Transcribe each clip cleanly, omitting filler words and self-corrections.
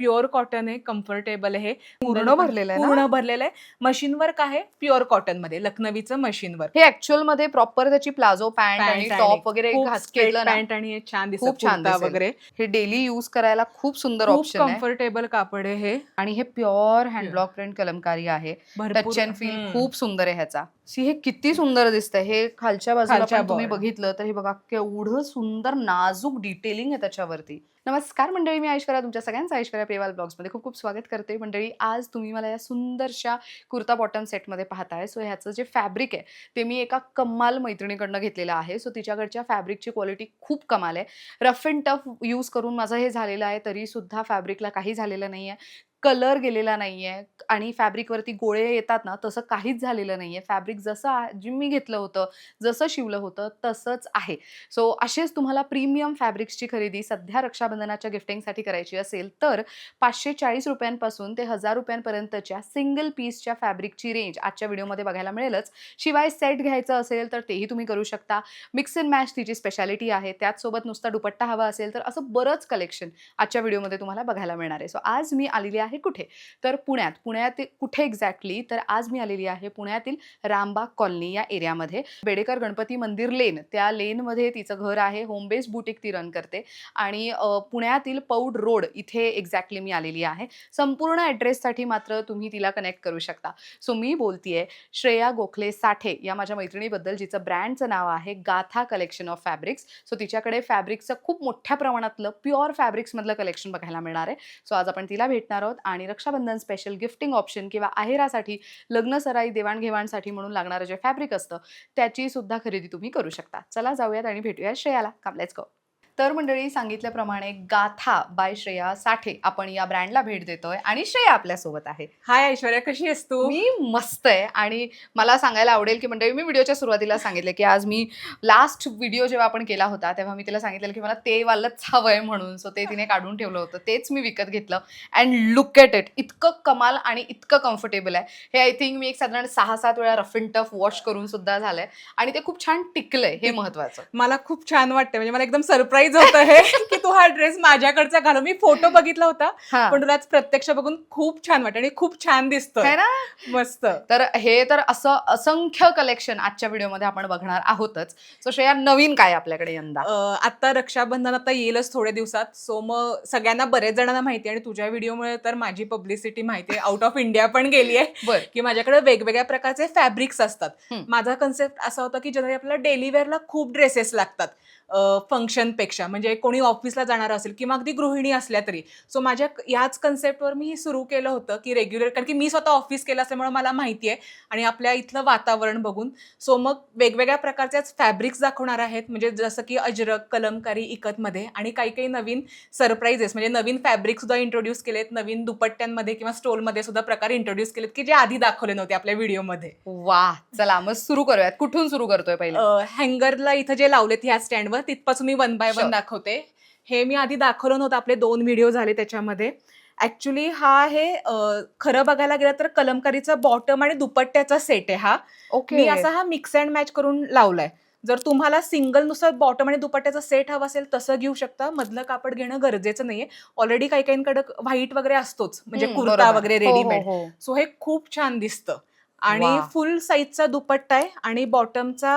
Pure cotton आहे, comfortable आहे. पूर्ण भरलेलं आहे ना? पूर्ण भरलेलं आहे. मशीन वर्क आहे प्युअर कॉटन मध्ये, लखनवीचं मशीन वर्क. हे ऍक्च्युअल मध्ये प्रॉपर त्याची प्लाझो पॅन्ट आणि टॉप वगैरे खूप स्ट्रेट घेतलं ना, पॅन्ट आणि हे छान दिसत, खूप छान कुर्ता दिसेल. वगैरे. हे डेली यूज करायला खूप सुंदर खूप ऑप्शन आहे कम्फर्टेबल कापड आहे हे. आणि हे प्युअर हँडब्लॉक प्रिंट कलमकारी आहे. भरपूर टच अँड फील खूप सुंदर आहे ह्याचा. हे किती सुंदर दिसतंय. हे खालच्या बाजूला खालच्या पण तुम्ही बॉर्डर. बघितलं तर हे बघा केवढं सुंदर नाजूक डिटेलिंग आहे त्याच्यावरती. नमस्कार मंडळी, मी ऐश्वर्या, तुमच्या सगळ्यांचं ऐश्वर्या पेवाल ब्लॉग्समध्ये खूप खूप स्वागत करते. मंडळी, आज तुम्ही मला या सुंदरशा कुर्ता बॉटम सेटमध्ये पाहताय. सो ह्याचं जे फॅब्रिक आहे ते मी एका कमाल मैत्रिणीकडनं घेतलेलं आहे. सो तिच्याकडच्या फॅब्रिकची क्वालिटी खूप कमाल आहे. रफ अँड टफ यूज करून माझं हे झालेलं आहे, तरी सुद्धा फॅब्रिकला काही झालेलं नाहीये, कलर गेलेला नाहीये आणि फॅब्रिकवरती गोळे येतात ना, तसं काहीच झालेलं नाहीये. फॅब्रिक जसं जे मी घेतलं होतं, जसं शिवलं होतं तसंच आहे. सो असेच तुम्हाला प्रीमियम फॅब्रिक्सची खरेदी सध्या रक्षाबंधनाच्या गिफ्टिंगसाठी करायची असेल तर ₹540 पासून ते ₹1000 सिंगल पीसच्या फॅब्रिकची रेंज आजच्या व्हिडिओमध्ये बघायला मिळेलच. शिवाय सेट घ्यायचं असेल तर तेही तुम्ही करू शकता. मिक्स अँड मॅच तिची स्पेशालिटी आहे. त्याचसोबत नुसता दुपट्टा हवा असेल तर असं बरंच कलेक्शन आजच्या व्हिडिओमध्ये तुम्हाला बघायला मिळणार आहे. सो आज मी आलेली आहे कुठे, तर पुण्यात. कुठे एक्झॅक्टली, तर आज मी आलेली आहे पुण्यातील रामबाग कॉलनी या एरियामध्ये. बेडेकर गणपती मंदिर लेन, त्या लेनमध्ये तिचं घर आहे. होम बेस्ड बुटीक ती रन करते आणि पुण्यातील पौड रोड इथे एक्झॅक्टली मी आलेली आहे. संपूर्ण ॲड्रेससाठी मात्र तुम्ही तिला कनेक्ट करू शकता. सो मी बोलतीये श्रेया गोखले साठे या माझ्या मैत्रिणीबद्दल, जिचं ब्रँडचं नाव आहे गाथा कलेक्शन ऑफ फॅब्रिक्स. सो तिच्याकडे फॅब्रिक्सचं खूप मोठ्या प्रमाणातलं प्युअर फॅब्रिक्समधलं कलेक्शन बघायला मिळणार आहे. सो आज आपण तिला भेटणार आहोत आणि रक्षाबंधन स्पेशल गिफ्टिंग ऑप्शन किंवा आहेरासाठी, लग्न सराई देवाणघेवाणसाठी म्हणून लागणारं जे फॅब्रिक असतं त्याची सुद्धा खरेदी तुम्ही करू शकता. चला जाऊयात आणि भेटूया श्रेयाला. Come let's go. तर मंडळी, सांगितल्याप्रमाणे गाथा बाय श्रेया साठे आपण या ब्रँडला भेट देतोय आणि श्रेया आपल्यासोबत आहे. हाय ऐश्वर्या, कशी आहेस तू? मी मस्त आहे आणि मला सांगायला आवडेल की मंडळी, मी व्हिडिओच्या सुरुवातीला सांगितलं की आज मी लास्ट व्हिडिओ जेव्हा आपण केला होता तेव्हा मी तिला सांगितलेलं की मला ते वालच हवंय म्हणून. सो ते तिने काढून ठेवलं होतं, तेच मी विकत घेतलं. अँड लुक ॲट इट, इतकं कमाल आणि इतकं कम्फर्टेबल आहे. हे आय थिंक मी एक साधारण 6-7 वेळा रफ अँड टफ वॉश करून सुद्धा झालंय आणि ते खूप छान टिकलंय, हे महत्वाचं. मला खूप छान वाटतं, म्हणजे मला एकदम सरप्राईज होतं हे की तू हा ड्रेस माझ्याकडचा घालू. मी फोटो बघितला होता पण तुला प्रत्यक्ष बघून खूप छान वाटतं आणि खूप छान दिसतंय ना, मस्त. तर हे तर असं असंख्य कलेक्शन आजच्या व्हिडिओमध्ये आपण बघणार आहोतच. सो श्रेया, नवीन काय आपल्याकडे यंदा? आता रक्षाबंधन आता येईलच थोड्या दिवसात. सो मग सगळ्यांना, बरेच जणांना माहिती आहे आणि तुझ्या व्हिडिओमुळे तर माझी पब्लिसिटी माहिती आहे, आउट ऑफ इंडिया पण गेली आहे की माझ्याकडे वेगवेगळ्या प्रकारचे फॅब्रिक्स असतात. माझा कन्सेप्ट असा होता की जनरली आपल्याला डेली वेअरला खूप ड्रेसेस लागतात फंक्शनपेक्षा, म्हणजे कोणी ऑफिसला जाणार असेल किंवा अगदी गृहिणी असल्या तरी. सो माझ्या याच कन्सेप्टवर मी सुरू केलं होतं की रेग्युलर, कारण की मी स्वतः ऑफिस केलं असल्यामुळे मला माहिती आहे आणि आपल्या इथलं वातावरण बघून. सो मग वेगवेगळ्या प्रकारच्याच फॅब्रिक्स दाखवणार आहेत, म्हणजे जसं की अजरक, कलमकारी, इकतमध्ये, आणि काही काही नवीन सरप्राईजेस, म्हणजे नवीन फॅब्रिक सुद्धा इंट्रोड्यूस केलेत, नवीन दुपट्ट्यांमध्ये किंवा स्टोलमध्ये सुद्धा प्रकार इंट्रोड्यूस केलेत की जे आधी दाखवले नव्हते आपल्या व्हिडिओमध्ये. वा, चला मग सुरू करूयात. कुठून सुरू करतोय पहिले? हँगरला इथं जे लावलेत ह्या स्टँडवर, तिथपासून मी 1 बाय 1 दाखवते. हे मी आधी दाखवलं नव्हतं, आपले 2 व्हिडिओ झाले त्याच्यामध्ये. ऍक्च्युली हा आहे खरं बघायला गेलं तर कलमकारीचा बॉटम आणि दुपट्ट्याचा सेट आहे हा. मी असा हा मिक्स अँड मॅच करून लावलाय. जर तुम्हाला सिंगल नुसार बॉटम आणि दुपट्ट्याचा सेट हवा असेल तसं घेऊ शकता. मधलं कापड घेणं गरजेचं नाहीये. ऑलरेडी काही काहींकडे व्हाईट वगैरे असतोच, म्हणजे कुर्ता वगैरे रेडीमेड. सो हे खूप छान दिसतं आणि फुल साईजचा दुपट्टा आहे आणि बॉटमचा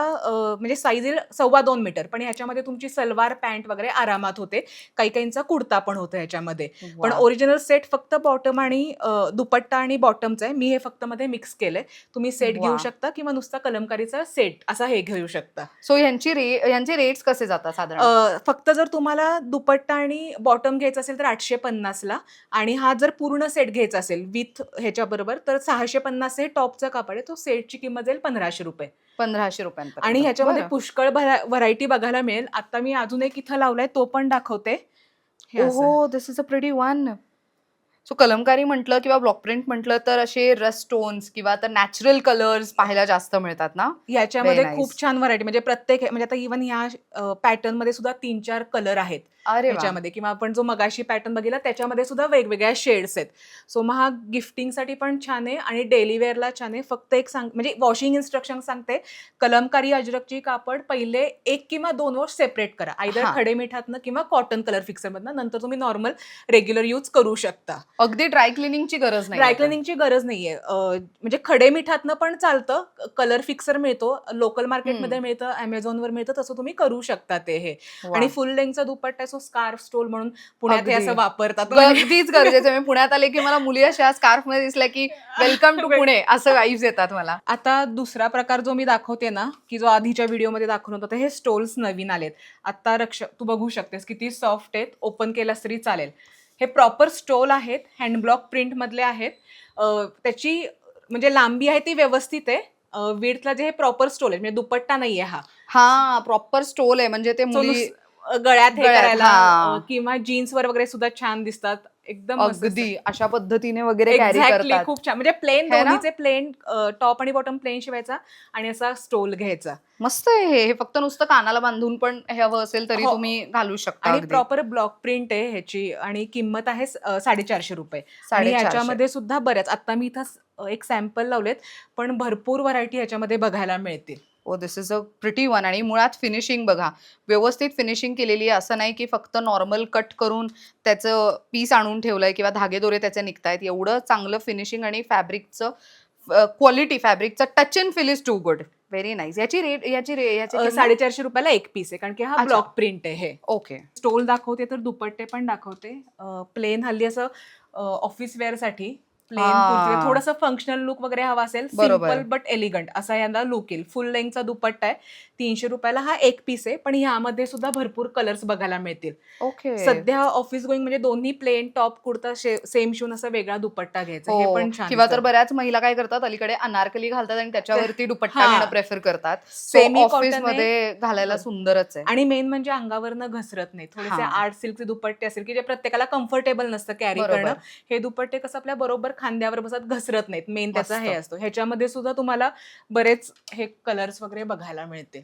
म्हणजे साईज येईल 2.25 मीटर. पण ह्याच्यामध्ये तुमची सलवार पॅन्ट वगैरे आरामात होते. काही काहींचा कुर्ता पण होतो ह्याच्यामध्ये. पण ओरिजिनल सेट फक्त बॉटम आणि दुपट्टा आणि बॉटमचा आहे. मी हे फक्त मध्ये मिक्स केलंय. तुम्ही सेट घेऊ शकता किंवा नुसता कलमकारीचा सेट असा हे घेऊ शकता. सो यांचे रेट्स कसे जातात साधारण? फक्त जर तुम्हाला दुपट्टा आणि बॉटम घ्यायचा असेल तर 850ला, आणि हा जर पूर्ण सेट घ्यायचा असेल विथ ह्याच्या बरोबर तर 650 हे टॉपचा कापड आहे. तो सेटची किंमत जाईल ₹1500. 1500 रुपयांपर्यंत. आणि ह्याच्यामध्ये पुष्कळ व्हरायटी बघायला मिळेल. आता मी अजून एक इथं लावलाय, तो पण दाखवते. ओहो, this is a pretty one. So kalamkari म्हटलं किंवा ब्लॉक प्रिंट म्हटलं तर असे रस्ट टोन्स किंवा तर नॅचरल कलर्स पाहायला जास्त मिळतात ना. याच्यामध्ये Very खूप nice. छान व्हरायटी म्हणजे प्रत्येक म्हणजे आता इव्हन ह्या पॅटर्न मध्ये सुद्धा 3-4 कलर आहेत अरे वा. ह्याच्यामध्ये, किंवा आपण जो मगाशी पॅटर्न बघितला त्याच्यामध्ये सुद्धा वेगवेगळ्या शेड्स आहेत. सो मग हा गिफ्टिंगसाठी पण छान आहे आणि डेली वेअरला छान आहे. फक्त एक म्हणजे वॉशिंग इन्स्ट्रक्शन सांगते, कलमकारी अजरकची कापड पहिले 1 किंवा 2 वॉश सेपरेट करा, आयदर हा. खडे मिठातनं किंवा कॉटन कलर फिक्सरमधनं. नंतर तुम्ही नॉर्मल रेग्युलर यूज करू शकता. अगदी ड्राय क्लिनिंगची गरज नाही ड्राय क्लिनिंगची गरज नाहीये. म्हणजे खडे मिठातनं पण चालतं. कलर फिक्सर मिळतो, लोकल मार्केटमध्ये मिळतं, Amazonवर मिळतं, तसं तुम्ही करू शकता ते हे. आणि फुल लेंथचा दुपट्टा, सो स्कार्फ स्टोल म्हणून पुण्यात हे अगदी. असं वापरतात. म्हणजे अगदीच गरजेचं आहे. मी पुण्यात आले की मला मुली अशा स्कार्फ मध्ये दिसल्या की वेलकम टू पुणे असं वाईब्स येतात मला. आता दुसरा प्रकार जो मी दाखवते ना, की जो आधीच्या व्हिडिओमध्ये दाखवलं होतं, हे स्टोल्स नवीन आलेत. आता तू बघू शकतेस किती सॉफ्ट आहेत, ओपन केलास तरी चालेल. हे प्रॉपर स्टोल आहेत, हँड ब्लॉक प्रिंट मधले आहेत. त्याची म्हणजे लांबी आहे ती व्यवस्थित आहे. विड्थला जे हे प्रॉपर स्टोल आहे, म्हणजे दुपट्टा नाहीये हा. हा, प्रॉपर स्टोल आहे म्हणजे ते सो मुली गळ्यात हे गळ्यात, करायला हा. किंवा जीन्सवर वगैरे सुद्धा छान दिसतात. एकदम मस्त अगदी अशा पद्धतीने वगैरे कॅरी एक्झॅक्टली, करतात. खूप छान. म्हणजे प्लेन है ना? दोन्हीचे प्लेन टॉप आणि बॉटम प्लेन शिवायचा आणि असा स्टोल घ्यायचा. मस्त आहे हे. हे फक्त नुसतं कानाला बांधून पण हे हवं असेल तरी हो. तुम्ही घालू शकता. आणि अगदी प्रॉपर ब्लॉक प्रिंट आहे ह्याची आणि किंमत आहे ₹450. आणि 450. ह्याच्यामध्ये सुद्धा बऱ्याच, आता मी इथं एक सॅम्पल लावलेत, पण भरपूर व्हरायटी ह्याच्यामध्ये बघायला मिळतील. ओ this is a pretty one. आणि मुळात फिनिशिंग बघा, व्यवस्थित फिनिशिंग केलेली आहे. असं नाही की फक्त नॉर्मल कट करून त्याचं पीस आणून ठेवलंय किंवा धागेदोरे त्याचे निघतायत. एवढं चांगलं फिनिशिंग आणि फॅब्रिकचं क्वालिटी, फॅब्रिकचा touch and feel is too good. Very nice. याची किंमत? ₹450 एक पीस आहे, कारण की हा अच्छा. ब्लॉक प्रिंट आहे हे. ओके. स्टोल दाखवते तर दुपट्टे पण दाखवते. प्लेन हल्ली असं ऑफिस वेअरसाठी प्लेन कुर्ती, हा. थोडंसं फंक्शनल लुक वगैरे हवा असेल, बरोबर. सिम्पल बट एलिगंट असा यंदा लुक येईल. फुल लेंथचा दुपट्टा आहे, ₹300 हा एक पीस आहे, पण ह्यामध्ये सुद्धा भरपूर कलर्स बघायला मिळतील. ओके. सध्या ऑफिस गोईंग म्हणजे दोन्ही प्लेन टॉप कुर्ता सेम शिवून असा वेगळा दुपट्टा घ्यायचा, हे हो. पण छान किंवा तर दिसतं. बऱ्याच महिला काय करतात, अलीकडे अनारकली घालतात आणि त्याच्यावरती दुपट्टा हा. घेणं प्रेफर करतात. Semi ऑफिस cotton आहे. मध्ये घालायला सुंदरच आहे. आणि मेन म्हणजे अंगावरनं घसरत नाही. थोडेसे हा. आर्ट सिल्कचे दुपट्टे असेल, की जे प्रत्येकाला कम्फर्टेबल नसतं कॅरी बरोबर. करणं. हे दुपट्टे कसं आपल्या बरोबर खांद्यावर बसत, घसरत नाहीत. मेन त्याचा मस्त. हे असतो. ह्याच्यामध्ये सुद्धा तुम्हाला बरेच हे कलर्स वगैरे बघायला मिळतील.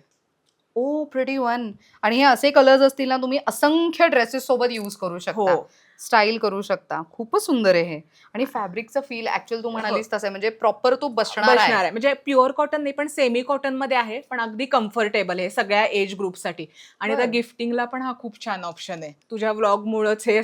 ओ प्रिटी वन. आणि हे असे कलर्स असतील ना, तुम्ही असंख्य ड्रेसेस सोबत यूज करू शकता, हो. स्टाईल करू शकता. खूपच सुंदर आहे हे. आणि फॅब्रिकचं फील ऍक्च्युअल तू म्हणालीस तसं आहे, म्हणजे प्रॉपर तू बसणार आहे. बसणार आहे. म्हणजे प्युअर कॉटन नाही, पण सेमी कॉटन मध्ये आहे, पण अगदी कम्फर्टेबल आहे सगळ्या एज ग्रुपसाठी. आणि आता बरं. गिफ्टिंगला पण हा खूप छान ऑप्शन आहे. तुझ्या व्लॉगमुळेच हे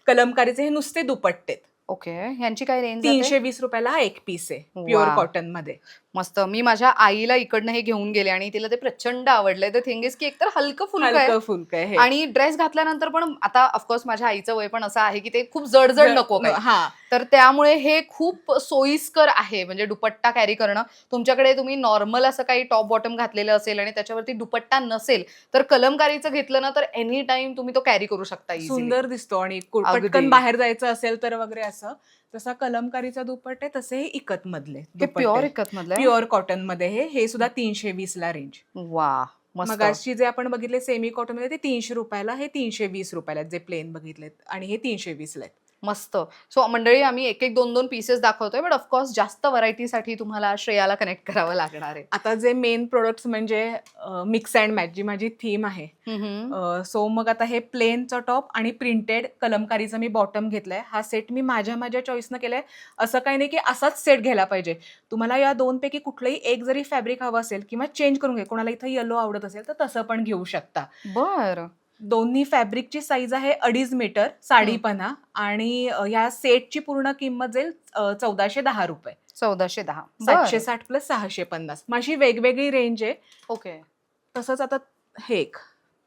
कलमकारीचे हे नुसते दुपट्टे आहेत. ओके. ह्यांची काय रेंज आहे? ₹320 हा एक पीस आहे, प्युअर वा. कॉटन मध्ये. मस्त. मी माझ्या आईला इकडनं हे घेऊन गेले आणि तिला ते प्रचंड आवडलंय. द थिंग इज की एकतर हलकं फुलकं आहे हलकं फुलकं आहे हे. आणि ड्रेस घातल्यानंतर पण आता ऑफकोर्स माझ्या आईचं वय पण असं आहे की ते खूप जड नको काही. हा. तर त्यामुळे हे खूप सोयीस्कर आहे, म्हणजे दुपट्टा कॅरी करणं. तुमच्याकडे तुम्ही नॉर्मल असं काही टॉप बॉटम घातलेलं असेल आणि त्याच्यावरती दुपट्टा नसेल, तर कलमकारीचं घेतलं ना, तर एनी टाइम तुम्ही तो कॅरी करू शकता इझिली. सुंदर दिसतो. आणि अगदी. पटकन बाहेर जायचं असेल तर वगैरे असं. जसा कलमकारीचा दुपट्टे तसे हे इकत मधले हे प्युअर इकत मधलं प्युअर कॉटन मध्ये हे सुद्धा 320 ला रेंज. वा. मस्त. मगाशी जे आपण बघितले सेमी कॉटन मध्ये ते ₹300, हे ₹320 जे प्लेन बघितलेत, आणि हे 320 ला आहेत. मस्त. सो मंडळी, आम्ही एक 2 पीसेस दाखवतोय, बट ऑफकोर्स जास्त व्हरायटीसाठी तुम्हाला श्रेयाला कनेक्ट करावं लागणार आहे. आता जे मेन प्रोडक्ट्स म्हणजे मिक्स अँड मॅच, जी माझी थीम आहे. सो मग आता हे प्लेनचं टॉप आणि प्रिंटेड कलमकारीचं मी बॉटम घेतलंय. हा सेट मी माझ्या चॉईसनं केलाय. असं काही नाही की असाच सेट घ्यायला पाहिजे. तुम्हाला या दोनपैकी कुठलंही एक जरी फॅब्रिक हवं असेल किंवा चेंज करून घ्या, कोणाला इथं येलो आवडत असेल तर तसं पण घेऊ शकता. बर. दोन्ही फॅब्रिकची साईज आहे 2.5 मीटर, साडीपणा. आणि या सेटची पूर्ण किंमत जाईल ₹1410. 1410. 760 प्लस 650. माझी वेगवेगळी रेंज आहे. ओके. तसंच आता हे एक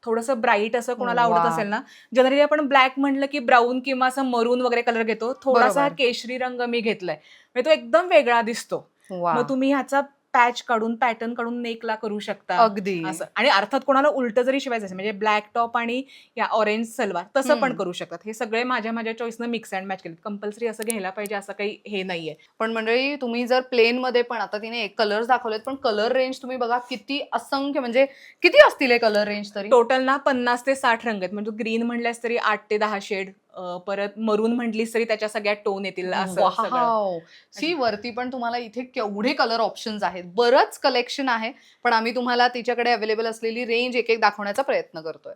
थोडंसं ब्राईट असं कोणाला आवडत वा. असेल ना, जनरली आपण ब्लॅक म्हटलं की ब्राऊन किंवा असं मरून वगैरे कलर घेतो. थोडासा हा बरोबर. केशरी रंग मी घेतलाय, म्हणजे तो एकदम वेगळा दिसतो. वा. मग तुम्ही ह्याचा पॅच काढून, पॅटर्न काढून नेकला करू शकता अगदी. असं. आणि अर्थात कोणाला उलट जरी शिवायचं असेल, म्हणजे ब्लॅक टॉप आणि या ऑरेंज सलवार, तसं पण करू शकतात. हे सगळे माझ्या चॉईसनं मिक्स अँड मॅच केले. कंपल्सरी असं घ्यायला पाहिजे असं काही हे नाहीये. पण मंडळी, तुम्ही जर प्लेन मध्ये पण, आता तिने एक कलर्स दाखवलेत, पण कलर रेंज तुम्ही बघा किती असंख्य, म्हणजे किती असतील हे कलर रेंज तरी? टोटल ना 50 ते 60 रंग आहेत. म्हणजे ग्रीन म्हणल्यास तरी 8 ते 10 शेड परत मरून म्हटलीस तरी त्याच्या सगळ्या टोन येतील असं सगळं. वाव, सी वरती पण तुम्हाला इथे केवढे कलर ऑप्शन्स आहेत, बरंच कलेक्शन आहे. पण आम्ही तुम्हाला तिच्याकडे अवेलेबल असलेली रेंज एक एक दाखवण्याचा प्रयत्न करतोय.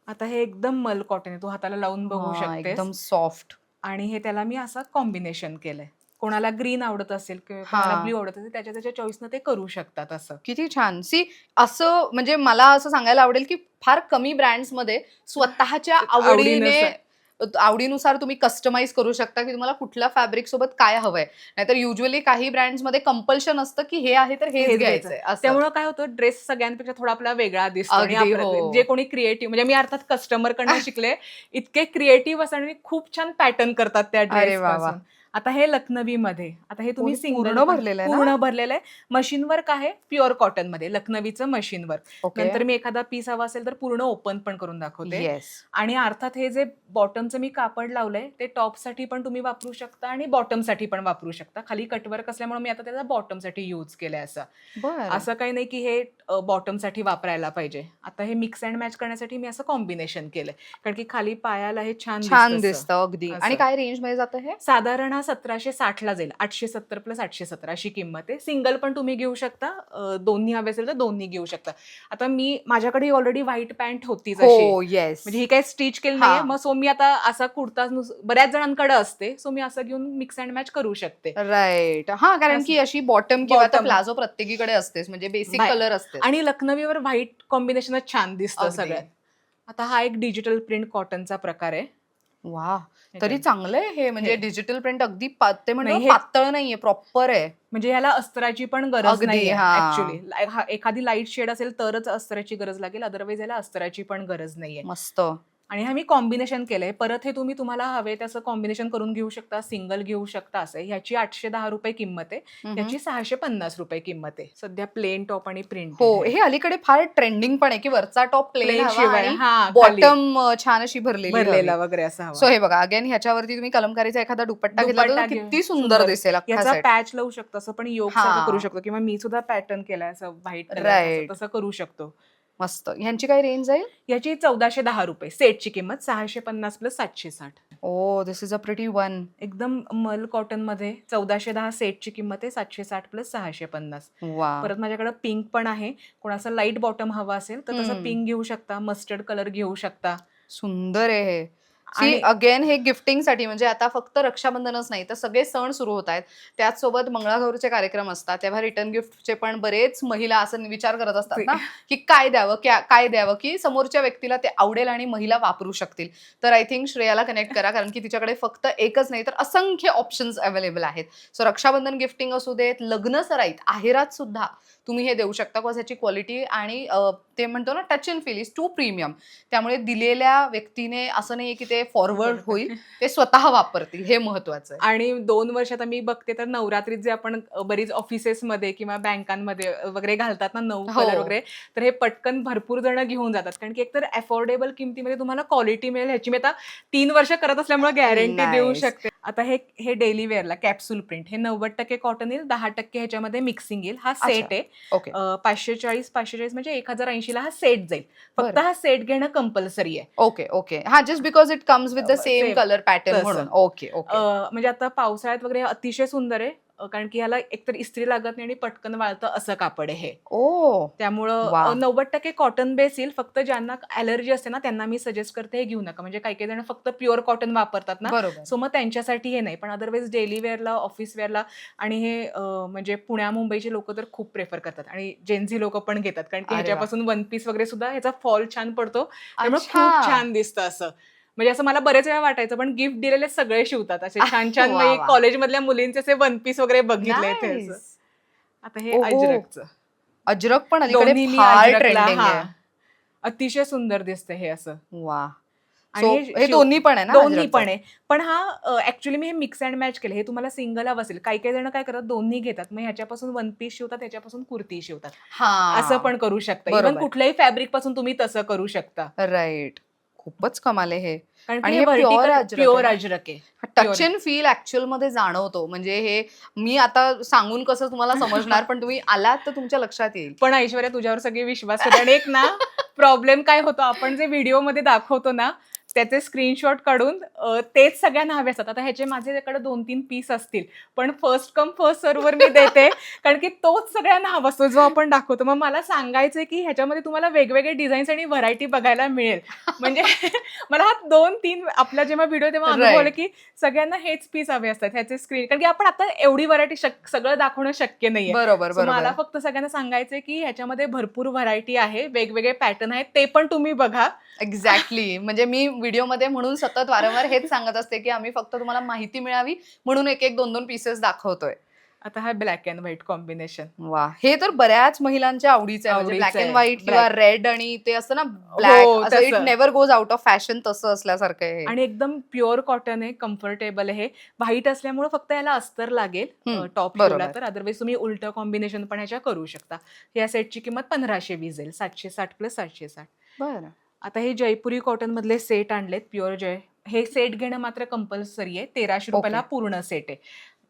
आता हे एकदम मल कॉटन आहे, तू हाताला लावून बघू हा, शकतेस. एकदम सॉफ्ट. आणि हे त्याला मी असं कॉम्बिनेशन केलंय. कोणाला ग्रीन आवडत असेल किंवा कोणाला हा, ब्ल्यू आवडत असेल त्याच्या त्याच्या चॉईसनं ते करू शकतात असं. किती छान. सी असं म्हणजे मला असं सांगायला आवडेल की फार कमी ब्रँड्स मध्ये स्वतःच्या आवडीनुसार. आवडीनुसार तुम्ही कस्टमाइज करू शकता की तुम्हाला कुठल्या फॅब्रिक सोबत काय हवंय. नाहीतर युजली काही ब्रँड्स मध्ये कंपल्शन असतं की हे आहे तर हेच हेच घ्यायचंय घ्यायचं. असं. त्यामुळे काय होतं, ड्रेस सगळ्यांपेक्षा थोडा आपला वेगळा दिसतो आणि अगदी हो. जे कोणी क्रिएटिव्ह, म्हणजे मी अर्थात कस्टमर कडनं शिकले, इतके क्रिएटिव्ह असतात आणि खूप छान पॅटर्न करतात त्या अरे ड्रेस वा वा. पासून. आता हे लखनवी मध्ये, आता हे तुम्ही हे सिंगल पूर्ण भरलेलं आहे ना? पूर्ण भरलेलं आहे. मशीन वर्क आहे, प्युअर कॉटन मध्ये, लखनवीचं मशीन वर्क. ओके. नंतर मी एखादा पीस हवा असेल तर पूर्ण ओपन पण करून दाखवते. येस. आणि अर्थात हे जे बॉटमचं मी कापड लावलंय ते टॉपसाठी पण तुम्ही वापरू शकता आणि बॉटमसाठी पण वापरू शकता. खाली कटवर्क असल्यामुळे मी आता त्याचा बॉटमसाठी यूज केलंय असं. बर. असं काही नाही की हे बॉटमसाठी वापरायला पाहिजे. आता हे मिक्स अँड मॅच करण्यासाठी मी असं कॉम्बिनेशन केलंय, कारण की खाली पायाला हे छान छान दिसतं अगदी. असं. आणि काय रेंज मध्ये जातं हे? साधारण हा 1760 ला जाईल. 870 प्लस 870 अशी किंमत आहे. सिंगल पण तुम्ही घेऊ शकता, दोन्ही हवे असेल तर दोन्ही घेऊ शकता. आता माझ्याकडे ऑलरेडी व्हाईट पॅन्ट होतीच अशी, हो, येस. म्हणजे ही काही स्टिच केली हा. नाहीये. मग सो मी आता असा कुर्ता बऱ्याच जणांकडे असते, सो मी असं घेऊन मिक्स अँड मॅच करू शकते. राईट. हा, कारण की अशी बॉटम किंवा Bottom. प्लाझो प्रत्येकीकडे असतेच, म्हणजे बेसिक बाय- कलर असते. आणि लखनवीवर व्हाईट कॉम्बिनेशनच छान दिसतं अगदी. सगळ्यात. आता हा एक डिजिटल प्रिंट कॉटनचा प्रकार आहे. वा, तरी चांगलंय हे. म्हणजे हे. डिजिटल प्रिंट अगदी ते म्हणतो नाही, ना, हे- पातळ नाहीये, प्रॉपर आहे. म्हणजे ह्याला अस्त्राची पण गरज अगदी, नाही हा. ऍक्च्युली. एखादी लाईट शेड असेल तरच अस्त्राची गरज लागेल, अदरवाईज याला अस्त्राची पण गरज नाहीये. मस्त. आणि हा मी कॉम्बिनेशन केलंय. परत हे तुम्हाला हवे तसं कॉम्बिनेशन करून घेऊ शकता, सिंगल घेऊ शकता. असं ह्याची 810 रुपये किंमत आहे, ह्याची 650 रुपये किंमत आहे. सध्या प्लेन टॉप आणि प्रिंट. हो, हे अलीकडे फार ट्रेंडिंग पण आहे की वरचा टॉप प्लेन Plain हवा शिवाय, आणि हा, खाली बॉटम छान अशी भरलेली भरलेला हवी. वगैरे असा सो हवा. हे बघा, अगेन ह्याच्यावरती तुम्ही कलमकारीचा एखादा दुपट्टा घेतला तर दुपट्टा किती सुंदर दिसेल अख्खा याचा सेट. पॅच लावू शकतो, असं पण योग हा. सारखं करू शकतो, किंवा मी सुद्धा पॅटर्न केलाय असं व्हाईट Right. कलर, तसं करू शकतो. मस्त. ह्यांची काय रेंज जाईल? याची 1410 रुपये सेटची किंमत, 650 plus 760. Oh, this is a pretty one. एकदम मल कॉटन मध्ये 1410 सेटची किंमत आहे, 760 प्लस 650. वा. परत माझ्याकडे पिंक पण आहे. कोणाचं लाईट बॉटम हवा असेल तर तसं पिंक घेऊ शकता, मस्टर्ड कलर घेऊ शकता. सुंदर आहे हे. सी आणि अगेन हे गिफ्टिंगसाठी, म्हणजे आता फक्त रक्षाबंधनच नाही तर सगळे सण सुरू होत आहेत, त्याचसोबत मंगळागौरीचे कार्यक्रम असतात, तेव्हा रिटर्न गिफ्टचे पण बरेच महिला असं विचार करत असतात ना की काय द्यावं, काय द्यावं की समोरच्या व्यक्तीला ते आवडेल आणि महिला वापरू शकतील. तर आय थिंक श्रेयाला कनेक्ट करा, कारण की तिच्याकडे फक्त एकच नाही तर असंख्य ऑप्शन्स अवेलेबल आहेत. सो रक्षाबंधन गिफ्टिंग असू देत, लग्न सराईत, आहेरात सुद्धा तुम्ही हे देऊ शकता. बिकॉज ह्याची क्वालिटी आणि ते म्हणतो ना, touch and feel is too premium. त्यामुळे दिलेल्या व्यक्तीने असं नाही की ते फॉरवर्ड होईल, ते स्वतः वापरतील, हे महत्वाचं आहे. आणि 2 वर्षात मी बघते तर नवरात्रीत जे आपण बरीच ऑफिसेसमध्ये किंवा बँकांमध्ये वगैरे घालतात ना, 9 हो. कलर वगैरे, तर हे पटकन भरपूर जण घेऊन जातात, कारण की एकतर अफोर्डेबल किमतीमध्ये तुम्हाला क्वालिटी मिळेल. ह्याची मी आता 3 वर्ष करत असल्यामुळे गॅरंटी देऊ Nice. शकते. आता हे डेली वेअरला कॅप्सूल प्रिंट, हे 90% कॉटन येईल, 10% ह्याच्यामध्ये मिक्सिंग येईल. हा सेट आहे. ओके. 540 म्हणजे 1080 ला हा सेट जाईल. फक्त बरं. हा सेट घेणं कंपल्सरी आहे. Okay okay. हा, just because it comes with the same Same. Colour pattern तसं. म्हणून. Okay okay. म्हणजे आता पावसाळ्यात वगैरे अतिशय सुंदर आहे, कारण की ह्याला एकतर इस्त्री लागत नाही आणि पटकन वाळतं असं कापड आहे हे. ओ, त्यामुळं वा. 90% कॉटन बेस येईल. फक्त ज्यांना ॲलर्जी असते ना त्यांना मी सजेस्ट करते हे घेऊ नका, म्हणजे काही जण फक्त प्युअर कॉटन वापरतात ना, बरोबर. सो मग त्यांच्यासाठी हे नाही. पण अदरवाईज डेली वेअरला, ऑफिस वेअरला, आणि हे म्हणजे पुण्या मुंबईचे लोक तर खूप प्रेफर करतात आणि जेन्झी लोक पण घेतात, कारण की अरे वा. ह्याच्यापासून वन पीस वगैरे सुद्धा ह्याचा फॉल छान पडतो, त्यामुळे अच्छा. खूप छान दिसतं असं. म्हणजे असं मला बरेच वेळा वाटायचं, पण गिफ्ट दिलेले सगळे शिवतात असे छान छान. वा मी वा. कॉलेजमधल्या मुलींचे असे वन पीस वगैरे बघितले ते असं. Nice. आता हे ओहो. अजरकचं, अजरक पण अलीकडे दोन्ही मी फार अजरकला, ट्रेंडिंग आहे. अतिशय सुंदर दिसते हे असं. वा. आणि So, हे दोन्ही पण आहे ना? दोन्ही अजरकचं? पण आहे. पण हा ऍक्च्युली मी हे मिक्स अँड मॅच केलं. हे तुम्हाला सिंगल हवं असेल, काही जण काय करतात, दोन्ही घेतात, मग ह्याच्यापासून वन पीस शिवतात, ह्याच्यापासून कुर्ती शिवतात, हा, असं पण करू शकता. इव्हन बरोबर. कुठल्याही फॅब्रिक पासून तुम्ही तसं करू शकता, राईट. खूपच कमाल आहे हे. कारण आणि की हे हे प्युअर अजरक प्युअर आहे अजरक आहे. टच अँड फील ऍक्च्युअल मध्ये जाणवतो. म्हणजे हे मी आता सांगून कसं तुम्हाला समजणार, पण तुम्ही आलात तर तुमच्या लक्षात येईल. पण ऐश्वर्या, तुझ्यावर सगळे विश्वास करते. आणि एक ना प्रॉब्लेम काय होतो, आपण जे व्हिडिओ मध्ये दाखवतो ना, त्याचे स्क्रीनशॉट काढून तेच सगळ्यांना हवे असतात. आता ह्याचे माझ्याकडे 2-3 पीस असतील, पण फर्स्ट कम फर्स्ट सर्व्हवर मी देते कारण की तोच सगळ्यांना हवा असतो जो आपण दाखवतो. मग मला सांगायचंय की ह्याच्यामध्ये तुम्हाला वेगवेगळे डिझाईन्स आणि व्हरायटी बघायला मिळेल. म्हणजे मला हा 2-3 आपला जेव्हा व्हिडिओ तेव्हा अनुभव आला राईट. की सगळ्यांना हेच पीस हवे असतात ह्याचे स्क्रीन, कारण की आपण आता एवढी व्हरायटी सगळं दाखवणं शक्य नाहीये. बरोबर, सो मला बरोबर. फक्त सगळ्यांना सांगायचंय की ह्याच्यामध्ये भरपूर व्हरायटी आहे, वेगवेगळे पॅटर्न आहेत, ते पण तुम्ही बघा. एक्झॅक्टली. म्हणजे मी व्हिडिओमध्ये म्हणून सतत वारंवार हेच सांगत असते, की आम्ही फक्त तुम्हाला माहिती मिळावी म्हणून 1-1, 2-2 पीसेस दाखवतोय. आता हा ब्लॅक अँड व्हाईट कॉम्बिनेशन वाह! हे तर बऱ्याच महिलांच्या आवडीचं आहे. म्हणजे ब्लॅक आवडीचं अँड आहे. व्हाईट किंवा ब्लॅक रेड आणि ते असतं ना ब्लॅक, हो, असं इट तसं. Never goes out of fashion, तसं असल्यासारखं आहे हे. आणि एकदम प्युअर कॉटन आहे, कम्फर्टेबल आहे. व्हाईट असल्यामुळे फक्त याला अस्तर लागेल टॉप शिवला बरोबर. तर, अदरवाईज तुम्ही उलटं कॉम्बिनेशन पण ह्याच्या करू शकता. या सेटची किंमत 1520 जाईल. 760 प्लस 760. बरं. आता हे जयपुरी कॉटन मधले सेट आणलेत, प्युअर जय. हे सेट घेणं मात्र कंपल्सरी आहे. 1300 रुपयाला ओके. पूर्ण सेट आहे.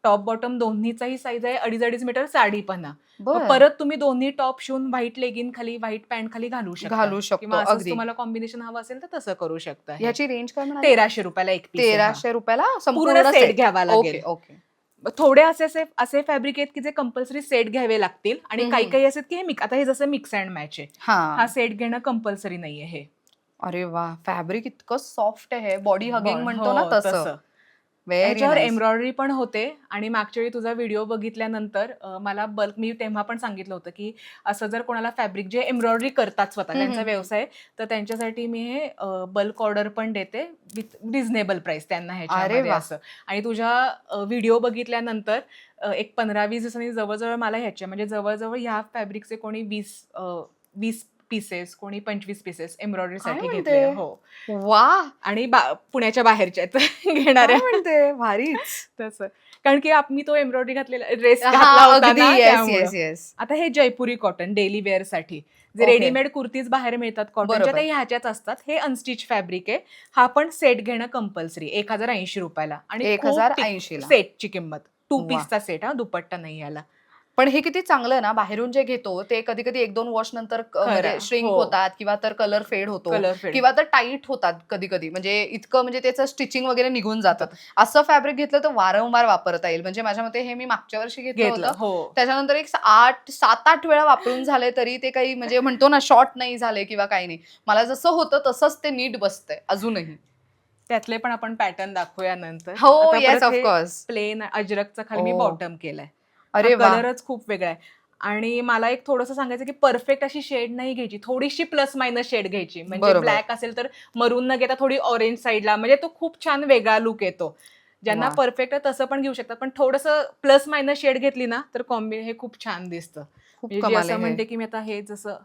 टॉप बॉटम दोन्हीचाही साईज आहे 2.5 मीटर साडीपणा. मग बरं. परत तुम्ही दोन्ही टॉप शिवून व्हाईट लेगिन खाली, व्हाईट पॅन्ट खाली घालू शकता. घालू शकतो. किंवा असंच अगदी. तुम्हाला कॉम्बिनेशन हवं असेल तर तसं करू शकता. ह्याची रेंज काय म्हणाली? 1300 रुपयाला एक पीस आहे हा. 1300 रुपयाला पूर्ण संपूर्ण सेट सेट घ्यावा लागेल. Okay, okay. थोडे असे फॅब्रिक आहेत की जे कंपल्सरी सेट घ्यावे लागतील आणि काही काही असे की हे आता हे जसं मिक्स अँड मॅच आहे, हा हां. सेट घेणं कंपल्सरी नाहीये. हे अरे वाह! फॅब्रिक इतकं सॉफ्ट आहे, बॉडी हगिंग म्हणतो हो, ना तसं. तसं. व्हेरी ह्याच्यावर नाईस. एम्ब्रॉयडरी पण होते आणि मागच्या वेळी तुझा व्हिडिओ बघितल्यानंतर मला बल्क, मी तेव्हा पण सांगितलं होतं की असं जर कोणाला फॅब्रिक जे एम्ब्रॉयडरी करतात स्वतः, त्यांचा व्यवसाय आहे, तर त्यांच्यासाठी मी हे बल्क ऑर्डर पण देते विथ रिझनेबल प्राइस त्यांना अरे ह्याच्यामध्ये वाह! असं. आणि तुझ्या व्हिडिओ बघितल्यानंतर एक 15-20 दिवसांनी जवळजवळ मला ह्याचे म्हणजे जवळजवळ ह्या फॅब्रिकचे कोणी 20 पीसेस, कोणी 25 पीसेस काय एम्ब्रॉयडरीसाठी म्हणते? घेतले. हो. वाह! आणि पुण्याच्या बाहेरच्या आहेत काय घेणाऱ्या. म्हणते? भारीच. तसं. कारण की मी तो एम्ब्रॉयडरी घातलेला ड्रेस घातला हां, होता अगदी. ना येस, त्यामुळं. Yes, yes. आता हे जयपुरी कॉटन डेली वेअरसाठी जे ओके. रेडीमेड कुर्तीज बाहेर मिळतात कॉटनच्या, बरोबर. ते ह्याच्याच असतात. हे अनस्टिच फॅब्रिक आहे. हा पण सेट घेणं कंपल्सरी 1080 रुपयाला आणि खूप 1080 ला. सेटची किंमत. 2 वाह! पीसचा सेट हा, दुपट्टा नाही याला. पण हे किती चांगलं आहे ना, बाहेरून जे घेतो ते कधी-कधी 1-2 वॉश नंतर म्हणजे खरं. श्रिंक हो. होतात किंवा तर कलर फेड होतो कलर फेड. किंवा तर टाईट होतात कधी-कधी. म्हणजे इतकं म्हणजे त्याचं स्टिचिंग वगैरे निघून जातं. असं फॅब्रिक घेतलं तर वारंवार वापरता येईल. म्हणजे माझ्या मते हे मी मागच्या वर्षी घेतलं घेतलं. होतं. हो. त्याच्यानंतर एक 7-8 वेळा वापरून झाले तरी ते काही म्हणजे म्हणतो ना शॉर्ट नाही झाले किंवा काही नाही. मला जसं होतं तसंच ते नीट बसतंय अजूनही. त्यातले पण आपण पॅटर्न दाखवूया नंतर. हो, आता येस परत ऑफ हे कोर्स. प्लेन अजरकचा खाली मी ओह! बॉटम केलाय. अरे वाह! कलरच खूप वेगळा आहे. आणि मला एक थोडंसं सांगायचं की परफेक्ट अशी शेड नाही घ्यायची, थोडीशी प्लस मायनस शेड घ्यायची. म्हणजे बरोबर. ब्लॅक असेल तर मरून न घेता थोडी ऑरेंज साईडला, म्हणजे तो खूप छान वेगळा लुक येतो. ज्यांना वाह! परफेक्ट आहे तसं पण घेऊ शकतात, पण थोडंसं प्लस मायनस शेड घेतली ना तर हे खूप छान दिसतं. खूप म्हणजे जी कमाल असं आहे हे. म्हणते की मी आता हे जसं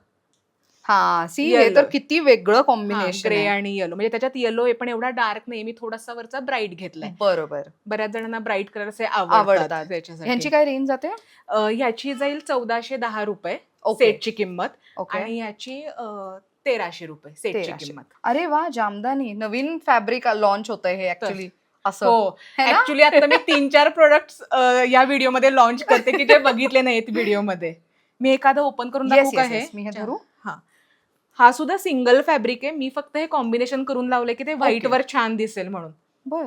हां, सी हे येलो तर किती वेगळं कॉम्बिनेशन ग्रे आहे. आणि येलो, म्हणजे त्याच्यात येलो आहे पण एवढा डार्क नाही, मी थोडासा वरचा ब्राईट घेतलाय. बरोबर. बऱ्याच जणांना ब्राईट कलर असे आवडतात आवडतात. त्याच्यासाठी. ह्यांची काय रेंज जाते? ह्याची जाईल 1410 रुपये ओके. सेटची किंमत ओके. आणि ह्याची 1300 रुपये सेटची 1300. किंमत. अरे वाह! जामदानी. नवीन फॅब्रिक लॉन्च होतंय हे ऍक्च्युअली असं. हो. है ना? ऍक्च्युली आता मी 3-4 प्रोडक्ट्स या व्हिडिओमध्ये लॉन्च करते की जे बघितले नाहीत व्हिडिओमध्ये. मी एखादं ओपन करून येस, दाखवू का येस, हे? येस. मी हे धरू? हा. हा सुद्धा सिंगल फॅब्रिक आहे. मी फक्त हे कॉम्बिनेशन करून लावलंय की ते व्हाईट वर छान दिसेल म्हणून. बर.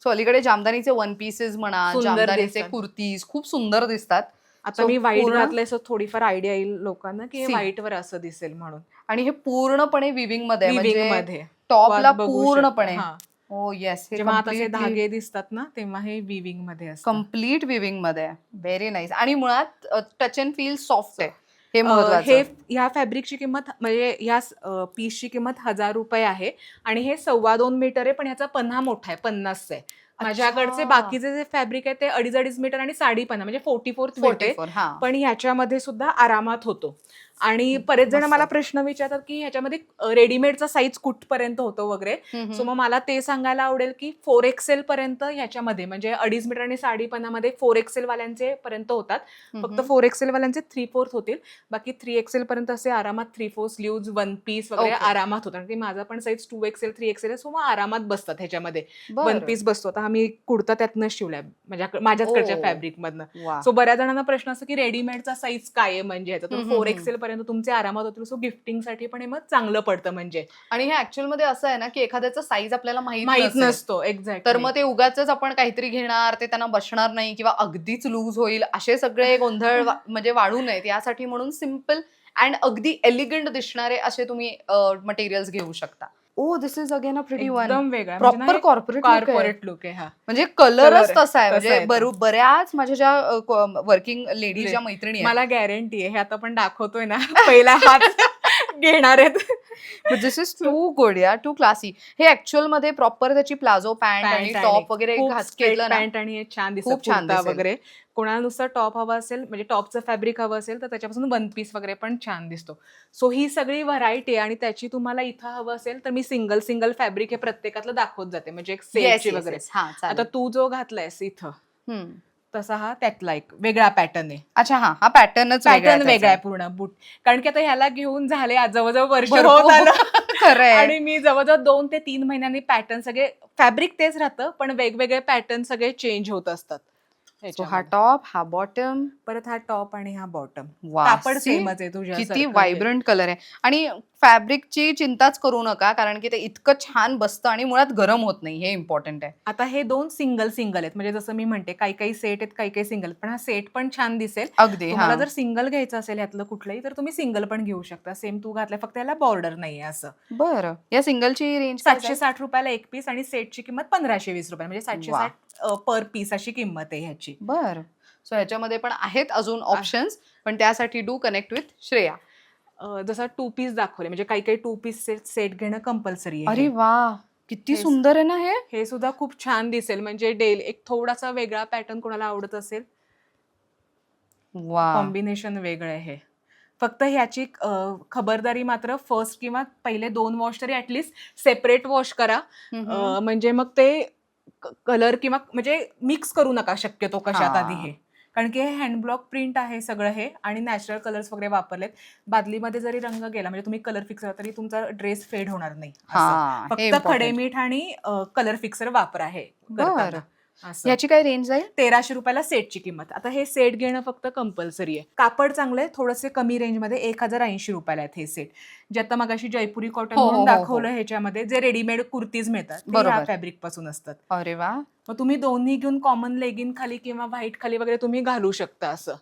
सो अलीकडे जामदानीचे वन पीसेस म्हणा, सुंदर जामदानीचे दिसतात. कुर्तीज खूप सुंदर दिसतात. आता So मी व्हाईट पूर्ण घातलंय सो थोडीफार आयडिया येईल लोकांना की See. व्हाईट वर असं दिसेल म्हणून. आणि हे पूर्णपणे विविंग मध्ये आहे. विविंग म्हणजे मध्ये टॉपला बघू पूर्णपणे. शकता. हा. ओ येस. हे जेव्हा आता असे कम्प्लिटली धागे दिसतात ना तेव्हा हे विविंग मध्ये असतं. कम्प्लीट विविंग मध्ये आहे. Very nice. आणि मुळात टच अँड फील सॉफ्ट आहे. हे हे महत्वाचं. ह्या फॅब्रिकची किंमत म्हणजे ह्या पीसची किंमत 1000 रुपये आहे आणि हे 2.25 मीटर आहे, पण ह्याचा पन्हा मोठा आहे, 50 आहे. माझ्याकडचे बाकीचे जे फॅब्रिक आहे ते 2.5 मीटर आणि 5.5 म्हणजे 44 मीटर आहे. 44 हां. पण ह्याच्यामध्ये सुद्धा आरामात होतो. आणि बरेच जण मस्त. मला प्रश्न विचारतात की ह्याच्यामध्ये रेडीमेडचा साईज कुठपर्यंत होतो वगैरे. सो मग मला ते सांगायला आवडेल की 4XL पर्यंत ह्याच्यामध्ये म्हणजे 2.5 मीटर आणि 5.5 मध्ये 4XL वाल्यांचे पर्यंत होतात. फक्त 4XL वाल्यांचे 3/4 होतील. बाकी 3XL पर्यंत असे आरामात 3/4 स्लीव्ज, वन पीस वगैरे Okay. आरामात होतात. की माझा पण साईज 2XL 3XL आहे, सो मग आरामात बसतात ह्याच्यामध्ये. वन बरं. पीस बसतो. आता मी कुर्ता त्यातनं शिवलाय माझ्याचकडच्या ओ. फॅब्रिक मधनं. वा. सो बऱ्याच जणांना प्रश्न असतो की रेडीमेडचा साईज काय आहे म्हणजे ह्याचा. तर हम्म, हम्म, 4XL पर्यंत पर्यंत तुमचे आरामात होतील. सो गिफ्टिंगसाठी पण हे मग चांगलं पडतं म्हणजे. आणि हे ऍक्च्युअल मध्ये असं आहे ना की एखाद्याचा साईज आपल्याला माहित माहित नसतो. तर एक्झॅक्टली. मग ते उगाचच आपण काहीतरी घेणार ते त्यांना बसणार नाही किंवा अगदीच लूज होईल असे सगळे गोंधळ म्हणजे वाढू नयेत यासाठी म्हणून सिम्पल अँड अगदी एलिगंट दिसणारे असे तुम्ही मटेरियल्स घेऊ शकता. Oh this is again a pretty one. एकदम वेगळा म्हणजे ना प्रॉपर एक कॉर्पोरेट लुक आहे. कॉर्पोरेट लुक आहे हा. म्हणजे कलरच Color तसा आहे. तसा म्हणजे आहे तो. बऱ्याच माझ्या ज्या वर्किंग लेडीज ज्या मैत्रिणी आहेत मला गॅरंटी आहे हे आता आपण दाखवतोय ना पहिला हात घेणार आहेत. दिस इज टू गुड या टू क्लासी. हे ऍक्च्युअल मध्ये प्रॉपर त्याची प्लाझो पॅन्ट आणि पॅन्ट आणि टॉप वगैरे खूप स्ट्रेट घेतलं ना पॅन्ट आणि हे छान दिसतं खूप छान कुर्ता दिसेल. वगैरे. कोणाला नुसतं टॉप हवा असेल म्हणजे टॉपचं फॅब्रिक हवं असेल तर त्याच्यापासून वन पीस वगैरे पण छान दिसतो. सो ही सगळी व्हरायटी आहे आणि त्याची तुम्हाला इथं हवं असेल तर मी सिंगल सिंगल फॅब्रिक हे प्रत्येकातलं दाखवत जाते म्हणजे एक येस सेटची येस वगैरे. येस हा आता चालेल. तू जो घातलायस इथं हम्म. तसा हा त्यातला एक वेगळा पॅटर्न आहे. अच्छा हा हा पॅटर्नच पॅटर्न वेगळा आहे पूर्ण बूट. कारण की आता ह्याला घेऊन झाले आज जवळजवळ वर्ष होत भरपूर. आलं. खरंय. आणि मी जवळजवळ 2 ते 3 महिन्यांनी पॅटर्न सगळे फॅब्रिक तेच राहतं पण वेगवेगळे पॅटर्न सगळे चेंज होत असतात. सो हा ह्याच्यामध्ये. टॉप हा बॉटम. परत हा टॉप आणि हा बॉटम. वा कापड सी सेमच आहे तुझ्या किती व्हायब्रंट कलर आहे. आणि फॅब्रिकची चिंताच करू नका कारण की ते इतकं छान बसतं आणि मुळात गरम होत नाही हे इम्पॉर्टंट आहे. आता हे 2 सिंगल सिंगल आहेत म्हणजे जसं मी म्हणते काही काही सेट आहेत काही काही सिंगल आहेत पण हा सेट पण छान दिसेल. अगदी तुम्हाला हा जर सिंगल घ्यायचं असेल यातलं कुठलंही तर तुम्ही सिंगल पण घेऊ शकता. सेम तू घातलाय फक्त याला बॉर्डर नाहीये असं. बरं. या सिंगलची रेंज काय जाईल? 760 रुपयाला एक पीस आणि सेटची किंमत 1520 रुपये म्हणजे 760 पर पीस अशी किंमत आहे ह्याची. बर. सो ह्याच्यामध्ये पण आहेत अजून ऑप्शन्स पण त्यासाठी डू कनेक्ट विथ श्रेया. जसा 2 पीस दाखवले म्हणजे काही काही 2 पीस सेट घेणं कंपल्सरी आहे. अरे वा किती हे- सुंदर आहे ना हे. हे सुद्धा खूप छान दिसेल म्हणजे डेली एक थोडासा वेगळा पॅटर्न कोणाला आवडत असेल वा कॉम्बिनेशन वेगळं आहे. फक्त ह्याची खबरदारी मात्र फर्स्ट किंवा पहिले 2 वॉश तरी ऍटलीस्ट सेपरेट वॉश करा. म्हणजे मग ते कलर किंवा म्हणजे मिक्स करू नका शक्यतो कशात आधी हे. कारण की हे हँडब्लॉक प्रिंट आहे सगळं हे आणि नॅचरल कलर्स वगैरे वापरलेत. बादलीमध्ये जरी रंग गेला म्हणजे तुम्ही कलर फिक्सर तरी तुमचा ड्रेस फेड होणार नाही. हा फक्त खडेमीठ आणि कलर फिक्सर वापरा हे करताना. असं. याची काय रेंज जाईल? 1300 रुपयाला सेटची किंमत. आता हे सेट घेणं फक्त कंपल्सरी आहे. कापड चांगलं आहे थोडेसे कमी रेंजमध्ये 1080 रुपयाला आहेत हे सेट. जे आता मगाशी जयपुरी कॉटन हो, हो, म्हणून हो, हो. दाखवलं ह्याच्यामध्ये जे रेडीमेड कुर्तीज मिळतात ते बरोबर. ह्या फॅब्रिक पासून असतात. अरे वा मग तुम्ही दोन्ही घेऊन कॉमन लेगिन खाली किंवा व्हाईट खाली वगैरे तुम्ही घालू शकता असं.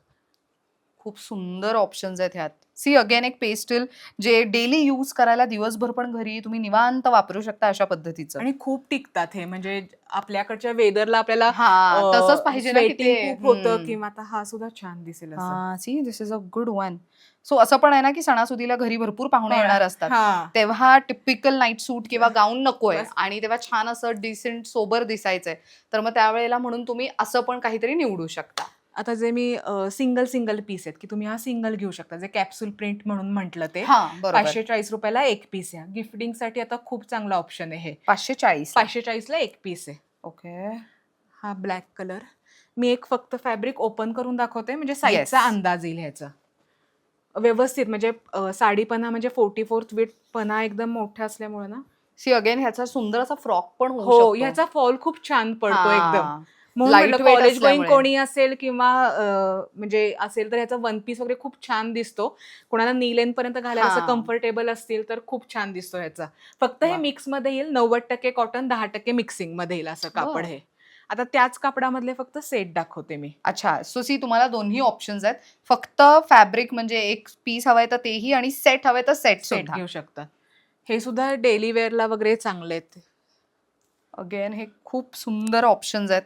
खूप सुंदर ऑप्शन्स आहेत ह्यात. सी अगेन एक पेस्टल जे डेली यूज करायला दिवसभर पण घरी तुम्ही निवांत वापरू शकता अशा पद्धतीचं. आणि खूप टिकतात हे म्हणजे आपल्याकडच्या वेदरला आपल्याला हा तसंच पाहिजे ना की स्वेटिंग ते खूप होतं किंवा आता हा सुद्धा छान दिसेल असं. See this is a good one. So असं पण आहे ना की सणासुदीला घरी भरपूर पाहुणे येणार असतात. हा. तेव्हा टिपिकल नाईट सूट किंवा गाऊन नकोय बस. आणि तेव्हा छान असं डिसेंट सोबर दिसायचंय तर मग त्यावेळेला म्हणून तुम्ही असं पण काहीतरी निवडू शकता. आता जे मी सिंगल सिंगल पीस आहेत की तुम्ही हा सिंगल घेऊ शकता जे कॅप्सूल प्रिंट म्हणून म्हटलं ते हा बरोबर. 540 रुपयाला एक पीस आहे. गिफ्टिंगसाठी आता खूप चांगला ऑप्शन आहे हे. 540. 540ला एक पीस आहे. ओके. हा ब्लॅक कलर. मी एक फक्त फॅब्रिक ओपन करून दाखवते म्हणजे साईजचा Yes. अंदाज येईल ह्याचा. व्यवस्थित म्हणजे साडीपणा म्हणजे 44 विथ पणा एकदम मोठा असल्यामुळे ना. सी अगेन ह्याचा सुंदर असा फ्रॉक पण होऊ हो शकतो. ह्याचा फॉल खूप छान पडतो हा. एकदम. म्हणून Light म्हटलं weight कॉलेज गोईंग असल्यामुळे. कोणी असेल किंवा म्हणजे असेल तर ह्याचा वन पीस वगैरे खूप छान दिसतो. कोणाला नी लेन पर्यंत घालायला असं हा. कम्फर्टेबल असतील तर खूप छान दिसतो ह्याचा. फक्त हे वा. मिक्स मध्ये येईल 90% कॉटन 10% मिक्सिंग मध्ये येईल असं कापड बरं. हे. आता त्याच कापडामधले फक्त सेट दाखवते मी. अच्छा सो सी तुम्हाला दोन्ही ऑप्शन्स आहेत. फक्त फॅब्रिक म्हणजे एक पीस हवाय तर तेही आणि सेट हवंय तर सेट सेट सुद्धा. घेऊ शकता. हे सुद्धा डेली वेअरला वगैरे चांगले आहेत. अगेन हे खूप सुंदर ऑप्शन्स आहेत.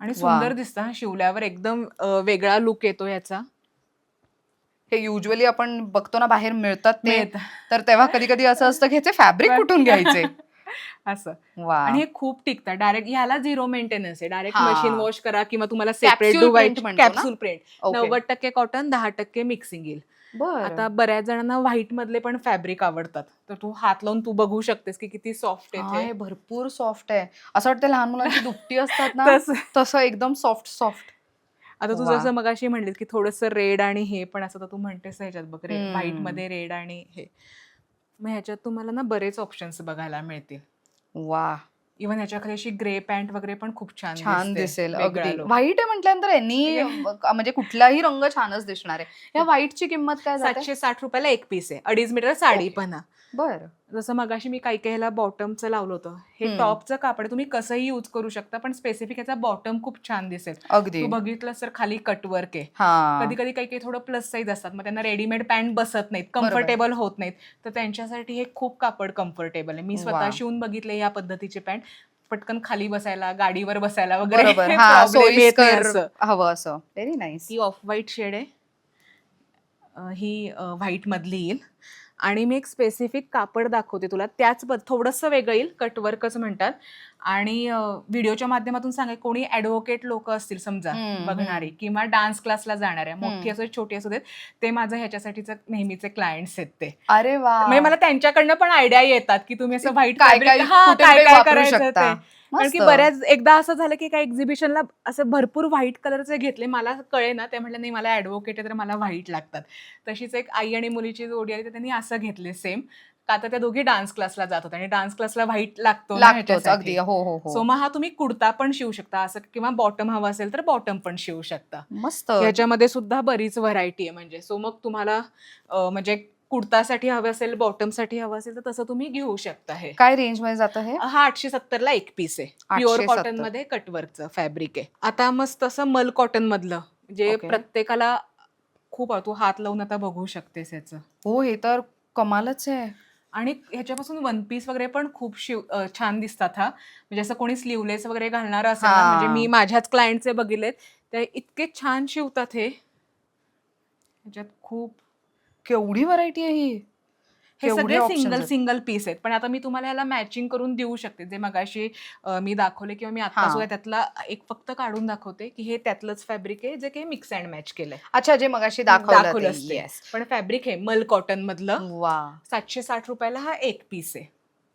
आणि वा. सुंदर दिसतं हा शिवल्यावर एकदम वेगळा लुक येतो याचा. हे युजली आपण बघतो ना बाहेर मिळतात ते मिळतं. तर तेव्हा कधी कधी असं असतं की ह्याचे फॅब्रिक कुठून घ्यायचे. असं. वा आणि हे खूप टिकतात. डायरेक्ट ह्याला 0 मेंटेनन्स आहे. डायरेक्ट हा. मशीन वॉश करा किंवा तुम्हाला सेपरेट Capsule डू print म्हणतो ना? Capsule print. Okay. 90% cotton 10% mixing येईल. बरं. आता बऱ्याच जणांना व्हाईट मधले पण फॅब्रिक आवडतात. तर तू हात लावून तू बघू शकतेस की किती सॉफ्ट हा आहे हे भरपूर सॉफ्ट आहे. असं वाटतं लहान मुलांची दुपटी असतात ना तसं. तसं एकदम सॉफ्ट सॉफ्ट. आता तू वा. जसं मगाशी म्हणलीस की थोडंसं रेड आणि हे पण असं तर तू म्हणतेस ह्याच्यात बघ व्हाईट मध्ये रेड आणि हे. मग ह्याच्यात तुम्हाला ना बरेच ऑप्शन्स बघायला मिळतील. वा इव्हन ह्याच्याखाली अशी ग्रे पॅन्ट वगैरे पण खूप छान छान दिसते, दिसेल वेगळा अगदी. look. व्हाईट आहे म्हटल्यानंतर यांनी म्हणजे कुठलाही रंग छानच दिसणार आहे. या व्हाईटची किंमत काय जाते? 760 रुपयाला एक पीस आहे, 2.5 मीटर साडी ओके. पण. बरं. जसं मगाशी मी काही काही ह्याला बॉटमचं लावलं होतं, हे हम्म. टॉपचं कापड आहे, तुम्ही कसंही यूज करू शकता, पण स्पेसिफिक याचा बॉटम खूप छान दिसेल. अगदी. तू बघितलं तर खाली कटवर्क आहे. हा कधी कधी काही काही थोडं प्लस साईज असतात, मग त्यांना रेडीमेड पॅन्ट बसत नाहीत, बरोबर. कम्फर्टेबल होत नाहीत, तर त्यांच्यासाठी हे खूप कापड कम्फर्टेबल आहे. मी वा. स्वतः शिवून बघितले या पद्धतीचे पॅन्ट, पटकन खाली बसायला, गाडीवर बसायला वगैरे बरोबर. हा प्रॉब्लेम येत नाही सोयीस्कर असं. हवं असं. Very nice. ती ऑफ व्हाईट शेड आहे, ही व्हाईट मधली येईल. आणि मी एक स्पेसिफिक कापड दाखवते तुला, त्याच थोडंसं वेगळं येईल, कटवर्कच म्हणतात. आणि व्हिडिओच्या माध्यमातून सांगा, कोणी ॲडव्होकेट लोक असतील समजा बघणारी, किंवा डान्स क्लासला जाणाऱ्या, मोठी असो छोटी असू देत, ते माझं ह्याच्यासाठीचं नेहमीचे क्लायंट्स आहेत ते. अरे वा. म्हणजे मला त्यांच्याकडनं पण आयडिया येतात की तुम्ही असं व्हाईट काय काय कुठे काय कुठे काय वापरू करायचं शकता. ते. कारण की मस्त. बऱ्याच एकदा असं झालं की काय एक्झिबिशनला असं भरपूर व्हाईट कलरचे घेतले, मला कळे ना, ते म्हटलं नाही मला ॲडव्होकेट आहे तर मला व्हाईट लागतात. तशीच एक आई आणि मुलीची जोडी आली, तर त्यांनी असं घेतले सेम, का तर त्या दोघी डान्स क्लासला जात होत्या आणि डान्स क्लासला व्हाईट लागतो ना लागतोच ह्याच्यासाठी. अगदी. हो हो सो हो. मग हा तुम्ही कुर्ता पण शिवू शकता असं, किंवा बॉटम हवा असेल तर बॉटम पण शिवू शकता. मस्त. ह्याच्यामध्ये सुद्धा बरीच व्हरायटी आहे. म्हणजे सो मग तुम्हाला म्हणजे कुर्तासाठी हवं असेल, बॉटमसाठी हवं असेल, तर तसं तुम्ही घेऊ शकता. हे काय रेंज मध्ये जातं हे? हा 870 ला एक पीस आहे, प्युअर 870. कॉटन मध्ये कटवर्कचं फॅब्रिक आहे. आता मस्त असं मल कॉटन मधलं, जे ओके. प्रत्येकाला खूप तू हात लावून आता बघू शकतेस याचं. हो हे तर कमालच आहे. आणि ह्याच्यापासून वन पीस वगैरे पण खूप छान दिसतात. हा म्हणजे असं कोणी स्लीवलेस वगैरे घालणार असेल ना, म्हणजे मी माझ्याच क्लायंटचे बघितलेत, ते इतके छान शिवतात. हे ह्याच्यात खूप केवढी व्हरायटी आहे ही. हे केवढे सगळे options सिंगल आहेत. सिंगल पीस आहेत, पण आता मी तुम्हाला ह्याला मॅचिंग करून देऊ शकते. जे मगाशी मी दाखवले, किंवा मी आता हा. सुद्धा त्यातला एक फक्त काढून दाखवते की हे त्यातलंच फॅब्रिक आहे, जे काही मिक्स अँड मॅच केलंय. अच्छा जे मगाशी दाखवलं दाखवलंच ते. ते. येस. पण फॅब्रिक हे मल कॉटन मधलं. वा. 760 रुपयाला हा एक पीस आहे.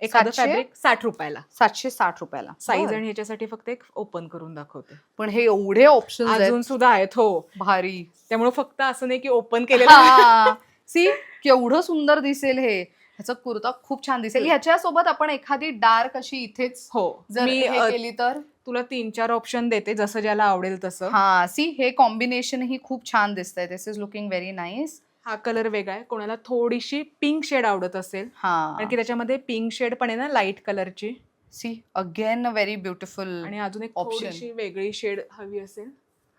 एखादं 700? फॅब्रिक 60 रुपयाला 760 रुपयाला. साईज, बरं. आणि ह्याच्यासाठी फक्त एक ओपन करून दाखवते. पण हे एवढे ऑप्शन्स अजून आहेत. सुद्धा आहेत. हो, भारी. त्यामुळे फक्त असं नाही की ओपन केलेलं. हा. सी केवढं सुंदर दिसेल हे. ह्याचा कुर्ता खूप छान दिसेल. ह्याच्यासोबत आपण एखादी डार्क अशी इथेच हो, जर मी हे केली तर तुला 3-4 ऑप्शन देते, जसं ज्याला आवडेल तसं. हा. सी हे कॉम्बिनेशन ही खूप छान दिसतंय. दिस इज लुकिंग व्हेरी नाईस. हा कलर वेगळा आहे. कोणाला थोडीशी पिंक शेड आवडत असेल, कारण हा. की त्याच्यामध्ये पिंक शेड पण आहे ना, लाईट कलरची. See again very beautiful. आणि अजून एक option. थोडीशी वेगळी शेड हवी असेल,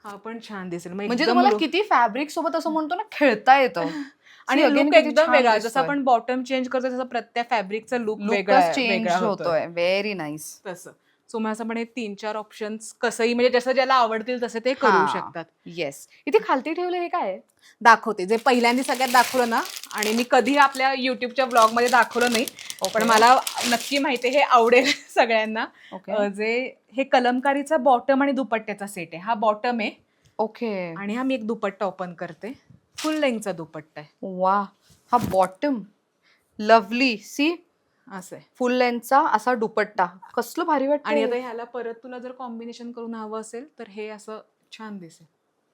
हा पण छान दिसेल. मग म्हणजे एकदम तुम्हाला किती फॅब्रिक सोबत असं म्हणतो ना खेळता येतं. आणि See, again लुक किती एकदम छान वेगळा. जसं दिसतोय. आपण बॉटम चेंज करतो, तसं प्रत्येक फॅब्रिकचा लुक वेगळा लुकच चेंज वेगळा होतोय. होतोय. Very nice. तसं. सो मग असं पण 3-4 ऑप्शन्स कसंही, म्हणजे जसं ज्याला आवडतील तसे ते करू शकतात. येस. इथे खालती ठेवले हे काय आहे? दाखवते, जे पहिल्यांदा सगळ्यात दाखवलं ना, आणि मी कधी आपल्या युट्यूबच्या ब्लॉग मध्ये दाखवलं नाही, पण मला नक्की माहिती आहे हे आवडेल सगळ्यांना. ओके. जे हे कलमकारीचा बॉटम आणि दुपट्ट्याचा सेट आहे. हा बॉटम आहे, ओके. आणि हा मी एक दुपट्टा ओपन करते. फुल लेंथचा दुपट्टा आहे. वा. हा बॉटम लवली. सी असं आहे. फुल लेंथचा असा दुपट्टा कसलं भारी वाटतं. आणि आता ह्याला परत तुला जर कॉम्बिनेशन करून हवं असेल तर हे असं छान दिसेल.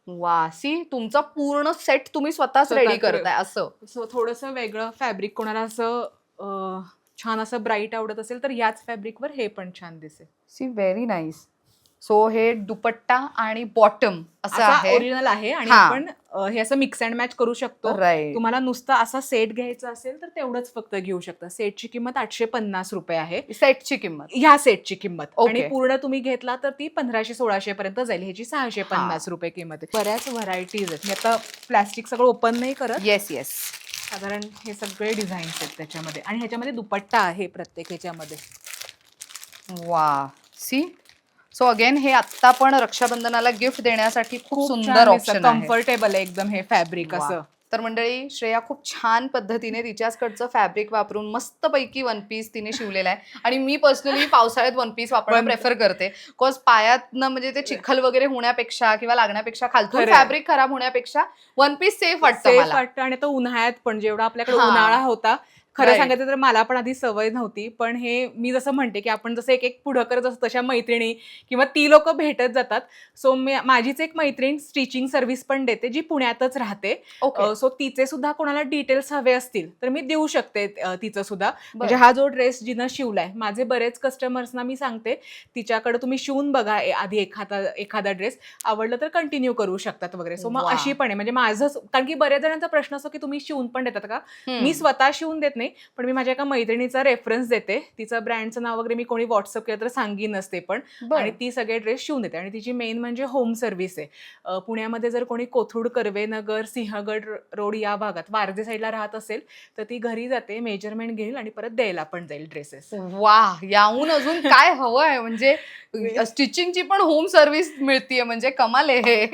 वा. सी तुमचा पूर्ण सेट तुम्ही स्वतःच रेडी करताय असं. सो थोडंसं वेगळं फॅब्रिक, कोणाला असं छान असं ब्राईट आवडत असेल तर याच फॅब्रिकवर हे पण छान दिसेल. C very nice. सो हे दुपट्टा आणि बॉटम असं आहे. ओरिजिनल आहे, आणि हा. आपण हे असं मिक्स अँड मॅच करू शकतो. राईट. तुम्हाला नुसता असा सेट घ्यायचा असेल तर तेवढंच फक्त घेऊ शकता. सेटची किंमत 850 रुपये आहे. सेटची किंमत. ह्या सेटची किंमत. ओके. आणि पूर्ण तुम्ही घेतला तर ती 1500-1600 पर्यंत जाईल. ह्याची 650 रुपये किंमत आहे. बऱ्याच व्हरायटीज आहेत. मी आता प्लास्टिक सगळं ओपन नाही करत. Yes yes. साधारण हे सगळे डिझाईन्स आहेत त्याच्यामध्ये, आणि ह्याच्यामध्ये दुपट्टा आहे प्रत्येक ह्याच्यामध्ये. वा. सी सो अगेन हे आता पण रक्षाबंधनाला गिफ्ट देण्यासाठी खूप सुंदर छान ऑप्शन दिसतं, आहे. कम्फर्टेबल आहे एकदम हे फॅब्रिक वा. असं. तर मंडळी श्रेया खूप छान पद्धतीने तिच्याचकडचं फॅब्रिक वापरून मस्तपैकी वन पीस तिने शिवलेला आहे. आणि मी पर्सनली पावसाळ्यात वन पीस वापरणं प्रेफर करते. बिकॉज पायातनं म्हणजे ते चिखल वगैरे होण्यापेक्षा किंवा लागण्यापेक्षा, खालतून खरंय. फॅब्रिक खराब होण्यापेक्षा वन पीस सेफ वाटतं सेफ मला. वाटतं. आणि तो उन्हाळ्यात पण, जेवढा आपल्याकडे हा. उन्हाळा होता खरं Right. सांगायचं तर मला पण आधी सवय नव्हती. पण हे मी जसं म्हणते, की आपण जसं एक-एक पुढं करत असतो तशा मैत्रिणी किंवा ती लोकं भेटत जातात. सो माझीच एक मैत्रीण स्टिचिंग सर्व्हिस पण देते, जी पुण्यातच राहते. ओके. सो तिचे सुद्धा कोणाला डिटेल्स हवे असतील, तर मी देऊ शकते तिचं सुद्धा. म्हणजे बरं. हा जो ड्रेस जिनं शिवलाय, माझे बरेच कस्टमर्सना मी सांगते, तिच्याकडे तुम्ही शिवून बघा आधी एखादा ड्रेस. आवडलं तर कंटिन्यू करू शकतात वगैरे. सो मग वाह! अशी पण आहे. म्हणजे माझंच कारण की बऱ्याच जणांचा प्रश्न असतो, की तुम्ही शिवून पण देतात का? मी हं. स्वतः शिवून देत नाही, पण मी माझ्या एका मैत्रिणीचा रेफरन्स देते. तिचं ब्रँडचं नाव वगैरे मी कोणी WhatsApp केलं तर सांगीनच ते पण. आणि बरं. ती सगळे ड्रेस शिवून देते आणि तिची मेन म्हणजे होम सर्व्हिस आहे. पुण्यामध्ये जर कोणी कोथरूड, कर्वेनगर, सिंहगड रोड या भागात वारजे साईडला राहत असेल, तर ती घरी जाते, मेजरमेंट घेईल आणि परत द्यायला पण जाईल ड्रेसेस. वाह! याहून अजून काय हवंय? म्हणजे स्टिचिंगची पण होम सर्व्हिस मिळतीये म्हणजे कमाल आहे हे.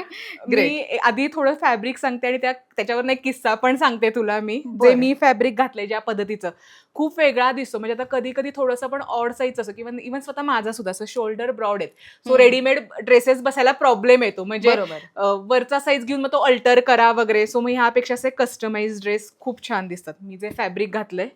ग्रेट. आधी थोडं फॅब्रिक सांगते आणि त्याच्यावरून एक किस्सा पण सांगते तुला मी. जे बरं. मी फॅब्रिक घातलंय ज्या पद्धतीचं, खूप वेगळा दिसतो. म्हणजे आता कधी-कधी थोडंसं पण ऑड साइजचं असं किंवा इव्हन स्वतः माझा सुद्धा असं शोल्डर ब्रॉड आहेत. सो हं. रेडीमेड ड्रेसेस बसायला प्रॉब्लेम येतो. म्हणजे बरोबर. वरचा साइज घेऊन मग तो अल्टर करा वगैरे. सो मग ह्यापेक्षा असे कस्टमाइज्ड ड्रेस खूप छान दिसतात. मी जे फॅब्रिक घातलंय,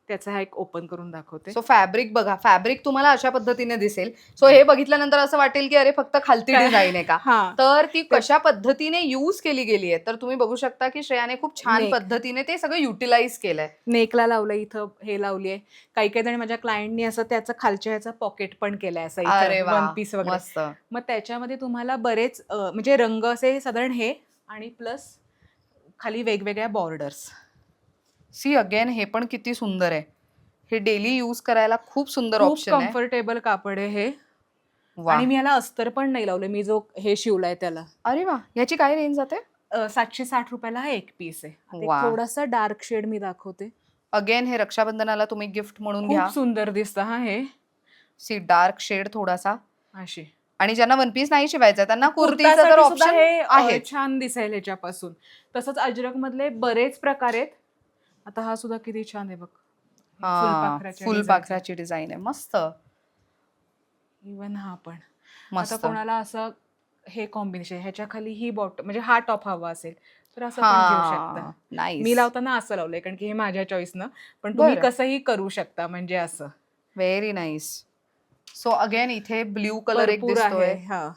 त्याचा हा एक ओपन करून दाखवते. सो फॅब्रिक बघा, फॅब्रिक तुम्हाला अशा पद्धतीने दिसेल. सो हे बघितल्यानंतर असं वाटेल, की अरे फक्त खालती काय डिझाइन आहे का? हां. तर ती ते कशा पद्धतीने यूज केली गेली आहे. तर तुम्ही बघू शकता, की श्रेयाने खूप छान नेक. पद्धतीने ते सगळं युटिलाइज केलंय. नेकला लावलं इथं, हे लावली आहे. काही-काही जण माझ्या क्लायंटनी असं त्याचं खालच्या ह्याचं पॉकेट पण केलंय असं अरे इथं वन वाह! पीस वगैरे. मस्त. मग त्याच्यामध्ये तुम्हाला बरेच म्हणजे रंग असे साधारण हे आणि प्लस खाली वेगवेगळ्या बॉर्डर्स. सी अगेन हे पण किती सुंदर आहे. हे डेली यूज करायला खूप सुंदर खूप ऑप्शन आहे. कम्फर्टेबल कापड आहे हे आणि वाह! मी याला अस्तर पण नाही लावलं. मी जो हे शिवलाय त्याला. अरे वाह! ह्याची काय रेंज जाते? ₹760 ला हा एक पीस आहे. आता एक वाह! थोडासा डार्क शेड मी दाखवते. अगेन हे रक्षाबंधनाला तुम्ही गिफ्ट म्हणून खूप घ्या. सुंदर दिसतं हां हे. सी डार्क शेड थोडासा अशी. आणि ज्यांना वन पीस नाही शिवायचा त्यांना कुर्तीचं तर कुर्तासाठी सुद्धा ऑप्शन हे आहेच. छान दिसेल ह्याच्यापासून. तसंच अजरकमधले बरेच प्रकार आहेत. आता हा सुद्धा किती छान आहे बघ. हां, फुलपाखराच्या डिझाईनचा. फुलपाखराची डिझाइन आहे. मस्त, इव्हन हा पण. आता मस्त. कोणाला असं हे कॉम्बिनेशन ह्याच्या खाली ही बॉटम म्हणजे हा टॉप हवा असेल, तर असं पण घेऊ शकता. हां, मी नाईस. लावताना असं लावलंय कारण की हे माझ्या चॉईसनं. पण तुम्ही बरं. कसंही करू शकता म्हणजे असं. Very nice. सो अगेन इथे ब्लू कलर एक भरपूर आहे. दिसतोय. हां.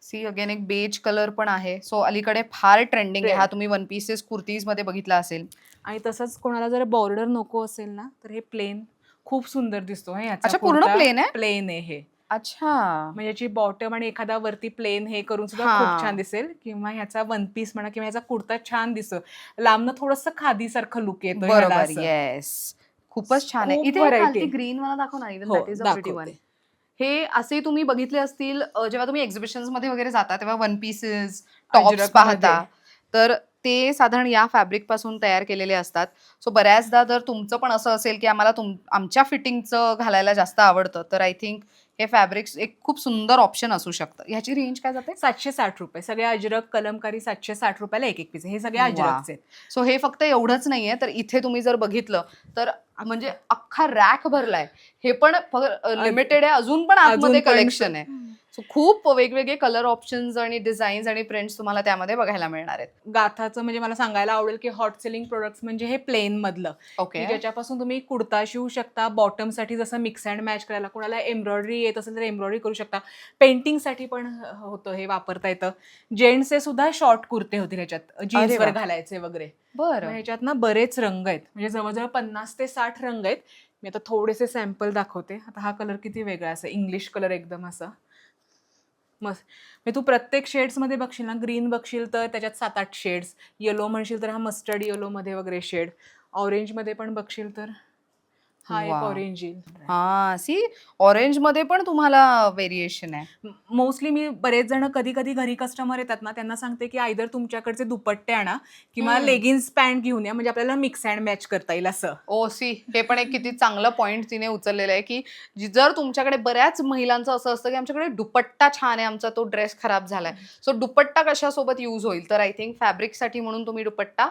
सी अगेन एक बेज कलर पण आहे. सो अलीकडे फार ट्रेंडिंग आहे. हा ट्रेंड. तुम्ही वन पीसेस कुर्तीजमध्ये बघितला असेल. आणि तसंच कोणाला जर बॉर्डर नको असेल ना, तर हे प्लेन खूप सुंदर दिसतो हां याचा अच्छा, पूर्ण कुर्ता. प्लेन आहे? प्लेन आहे हे. अच्छा. म्हणजे याची बॉटम आणि एखादा वरती प्लेन हे करून सुद्धा खूप छान हां. दिसेल किंवा ह्याचा वन पीस म्हणा किंवा ह्याचा कुर्ता छान दिसतो. लांबनं थोडंसं खादीसारखं लुक येतो ह्याला बरोबर. असं. येस. खूपच छान आहे. खूप इथे व्हरायटी खालती आहे. ग्रीन वाला दाखव ना. इव्हन हो, that is a pretty one. दाखवते. हे असे तुम्ही बघितले असतील जेव्हा तुम्ही एक्झिबिशन्समध्ये वगैरे जाता तेव्हा वन पीसेस, टॉप्स अजरकमध्ये. पाहता. तर ते साधारण या फॅब्रिक पासून तयार केलेले असतात. सो बऱ्याचदा जर तुमचं पण असं असेल, की आम्हाला आमच्या फिटिंगचं घालायला जास्त आवडतं, तर आय थिंक हे फॅब्रिक्स एक खूप सुंदर ऑप्शन असू शकतं. ह्याची रेंज काय जाते? ₹760 सगळे अजरक, कलमकारी ₹760 ला एक पीस. हे सगळे वाह! अजरकचे आहेत. सो हे फक्त एवढंच नाहीये, तर इथे तुम्ही जर बघितलं, तर म्हणजे अख्खा रॅक भरलाय. हे पण लिमिटेड आहे. अजून पण आतमध्ये अजून पण कलेक्शन आहे. सो खूप वेगवेगळे कलर ऑप्शन्स आणि डिझाईन्स आणि प्रिंट्स तुम्हाला त्यामध्ये बघायला मिळणार आहेत. गाथाचं म्हणजे मला सांगायला आवडेल, की हॉट सेलिंग प्रोडक्ट्स म्हणजे हे प्लेन मधलं, ओके. की ज्याच्यापासून तुम्ही कुर्ता शिवू शकता. बॉटमसाठी जसं मिक्स अँड मॅच करायला, कोणाला एम्ब्रॉयडरी येत असेल तर एम्ब्रॉयडरी करू शकता. पेंटिंगसाठी पण होतं, हे वापरता येतं. जेंट्सचे सुद्धा शॉर्ट कुर्ते होतील ह्याच्यात, अरे जीन्सवर वाह! घालायचे वगैरे. मग बरं. ह्याच्यात ना बरेच रंग आहेत. म्हणजे जवळ-जवळ 50 ते 60 रंग आहेत. मी आता थोडेसे सॅम्पल दाखवते. आता हा कलर किती वेगळा आहे, असा इंग्लिश कलर एकदम असा. मस्त. म्हणजे तू प्रत्येक शेड्समध्ये बघशील ना, ग्रीन बघशील तर त्याच्यात 7-8 शेड्स, येलो म्हणशील तर हा मस्टर्ड येलोमध्ये वगैरे शेड, ऑरेंजमध्ये पण बघशील तर हा एक वाह! ऑरेंज येईल. हां, सी ऑरेंजमध्ये पण तुम्हाला व्हेरिएशन आहे. मोस्टली मी बरेच जण कधी-कधी घरी कस्टमर येतात ना, त्यांना सांगते, की आयदर तुमच्याकडचे दुपट्टे आणा किंवा हं. लेगिन्स पॅन्ट घेऊन या, म्हणजे आपल्याला मिक्स अँड मॅच करता येईल असं. ओ सी हे पण एक किती चांगलं पॉइंट तिने उचललेलं आहे, की जर तुमच्याकडे बऱ्याच महिलांचं असं असतं, की आमच्याकडे दुपट्टा छान आहे, आमचा तो ड्रेस खराब झालाय. सो दुपट्टा कशासोबत यूज होईल? तर आय थिंक फॅब्रिकसाठी म्हणून तुम्ही दुपट्टा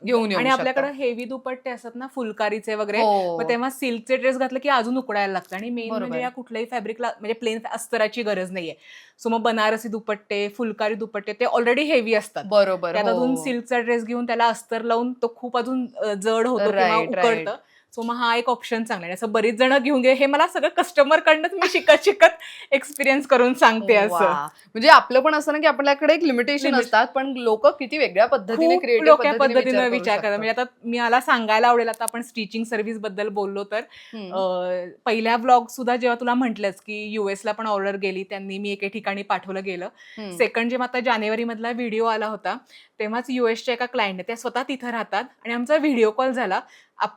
घेऊन येऊ आणि शकता. आपल्याकडे हेवी दुपट्टे असतात ना फुलकारीचे वगैरे, हो, मग तेव्हा सिल्कचे ड्रेस घातले की अजून उकडायला लागतं आणि मेन म्हणजे बरोबर. या कुठल्याही फॅब्रिकला म्हणजे प्लेन अस्तराची गरज नाहीये. सो मग बनारसी दुपट्टे, फुलकारी दुपट्टे ते ऑलरेडी हेवी असतात. बरोबर. त्यात हो. अजून सिल्कचा ड्रेस घेऊन त्याला अस्तर लावून तो खूप अजून जड होतो किंवा राइट, उकडतं. राइट. सो मग हा एक ऑप्शन चांगला आहे. असं बरीच जण घेऊन गे हे मला सगळं कस्टमरकडनंच मी शिकत एक्सपिरियन्स करून सांगते असं. वाह! म्हणजे आपलं पण असतं ना, की आपल्याकडे एक लिमिटेशन लिमिट असतात, पण लोकं किती वेगळ्या पद्धतीने, खूप क्रिएटिव्ह डोक्या पद्धतीने विचार पद्धतीनं करू विचार करतात. शकतात. म्हणजे आता मला सांगायला आवडेल, आता आपण स्टिचिंग सर्व्हिस बद्दल बोललो तर हं, पहिल्या व्लॉग सुद्धा जेव्हा तुला म्हटलंच, की यूएसला पण ऑर्डर गेली. त्यांनी मी एके ठिकाणी पाठवलं गेलं. हं. सेकंड जेव्हा आता जानेवारीमधला व्हिडिओ आला होता, तेव्हाच यूएसच्या एका क्लायंटने त्या स्वतः तिथं राहतात आणि आमचा व्हिडिओ कॉल झाला.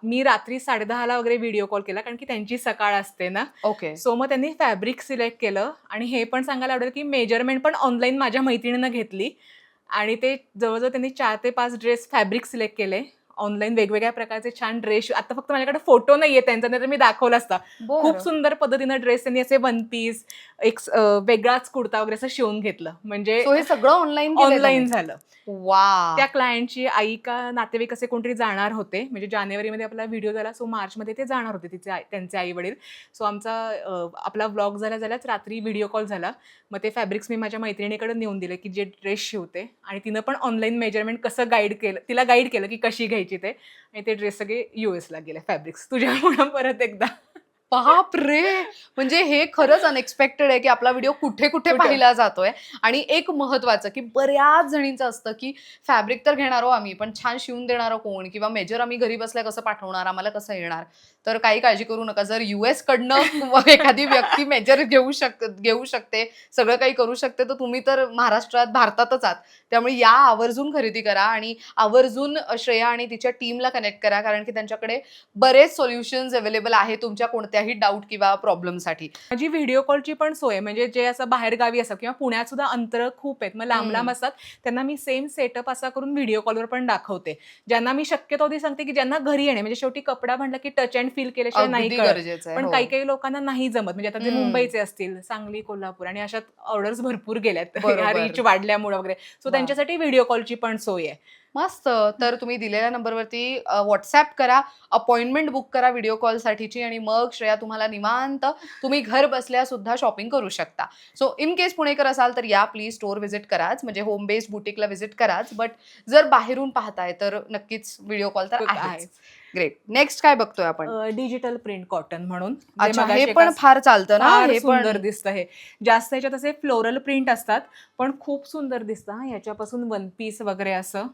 मी रात्री 10:30ला वगैरे व्हिडिओ कॉल केला, कारण की त्यांची सकाळ असते ना. ओके. सो मग त्यांनी फॅब्रिक सिलेक्ट केलं आणि हे पण सांगायला आवडेल, की मेजरमेंट पण ऑनलाईन माझ्या मैत्रिणीनं घेतली आणि ते जवळ-जवळ त्यांनी 4 ते 5 ड्रेस फॅब्रिक सिलेक्ट केले. ऑनलाईन वेगवेगळ्या प्रकारचे छान ड्रेस आता फक्त माझ्याकडे फोटो नाहीये त्यांचा, नाहीतर मी दाखवला असता. खूप बरं. सुंदर पद्धतीनं ड्रेस त्यांनी असे वन पीस, एक वेगळाच कुर्ता वगैरे असं शिवून घेतलं. म्हणजे सो हे सगळं ऑनलाईन केलंय ऑनलाईन तुम्ही? झालं. वाह! त्या क्लायंटची आई का नातेवाईक असे कोणतरी जाणार होते. म्हणजे जानेवारीमध्ये आपला व्हिडिओ झाला, सो मार्चमध्ये ते जाणार होते त्यांचे आई-वडील. सो आमचा आपला व्लॉग झाल्याच रात्री व्हिडिओ कॉल झाला. मग ते फॅब्रिक्स मी माझ्या मैत्रिणीकडे नेऊन दिले, की जे ड्रेस शिवते आणि तिनं पण ऑनलाईन मेजरमेंट कसं तिला गाईड केलं, की कशी घ्यायची ते आणि ते ड्रेस सगळे यूएसला गेले फॅब्रिक्स. तुझ्यामुळं परत एकदा. बापरे! म्हणजे हे खरंच अनएक्सपेक्टेड आहे, की आपला व्हिडिओ कुठे-कुठे कुठं? पाहिला जातोय आणि एक महत्त्वाचं, की बऱ्याच जणींचं असतं, की फॅब्रिक तर घेणार आहोत आम्ही, पण छान शिवून देणारं कोण? किंवा मेजर आम्ही घरी बसल्या कसं पाठवणार? आम्हाला कसं येणार? तर काही काळजी करू नका. जर यूएसकडनं किंवा एखादी व्यक्ती मेजर घेऊ शकते, सगळं काही करू शकते, तर तुम्ही तर महाराष्ट्रात, भारतातच आहात. त्यामुळे या आवर्जून खरेदी करा आणि आवर्जून श्रेया आणि तिच्या टीमला कनेक्ट करा, कारण की त्यांच्याकडे बरेच सोल्युशन्स अवेलेबल आहेत तुमच्या कोणत्याही डाऊट किंवा प्रॉब्लेमसाठी. माझी व्हिडिओ कॉलची पण सोय आहे. म्हणजे जे असं बाहेरगावी असतात किंवा पुण्यात सुद्धा अंतरं खूप आहेत. मग लांब-लांब हं. असतात. त्यांना मी सेम सेटअप असा करून व्हिडिओ कॉलवर पण दाखवते. ज्यांना मी शक्यतो आधी सांगते, की ज्यांना घरी येणे म्हणजे शेवटी कपडा म्हटलं, की टच अँड फील केल्याशिवाय नाही अगदी कळत. गरजेचं आहे. पण हो. काही-काही लोकांना नाही जमत. म्हणजे आता जे हं. मुंबईचे असतील, सांगली, कोल्हापूर आणि अशात ऑर्डर्स भरपूर गेल्यात. ह्या बरोबर. रीच वाढल्यामुळे वगैरे. सो वाह! त्यांच्यासाठी व्हिडिओ कॉलची पण सोय आहे. मस्त. तर तुम्ही दिलेल्या नंबरवरती WhatsApp करा, अपॉइंटमेंट बुक करा व्हिडिओ कॉलसाठीची आणि मग श्रेया तुम्हाला निवांत तुम्ही घर बसल्या सुद्धा शॉपिंग करू शकता. सो इन केस पुणेकर असाल तर या प्लीज स्टोअर व्हिजिट कराच. म्हणजे होम बेस्ड बुटीकला व्हिजिट कराच. बट जर बाहेरून पाहताय तर नक्कीच व्हिडिओ कॉल तर आहेच. आहेच. ग्रेट. नेक्स्ट काय बघतोय आपण? डिजिटल प्रिंट कॉटन म्हणून. जे अच्छा, हे मगाशी पण फार चालतं ना? फार हे सुंदर पण दिसतं हे. जास्त ह्याच्यात असे फ्लोरल प्रिंट असतात, पण खूप सुंदर दिसतं हां, ह्याच्यापासून वन पीस वगैरे असं.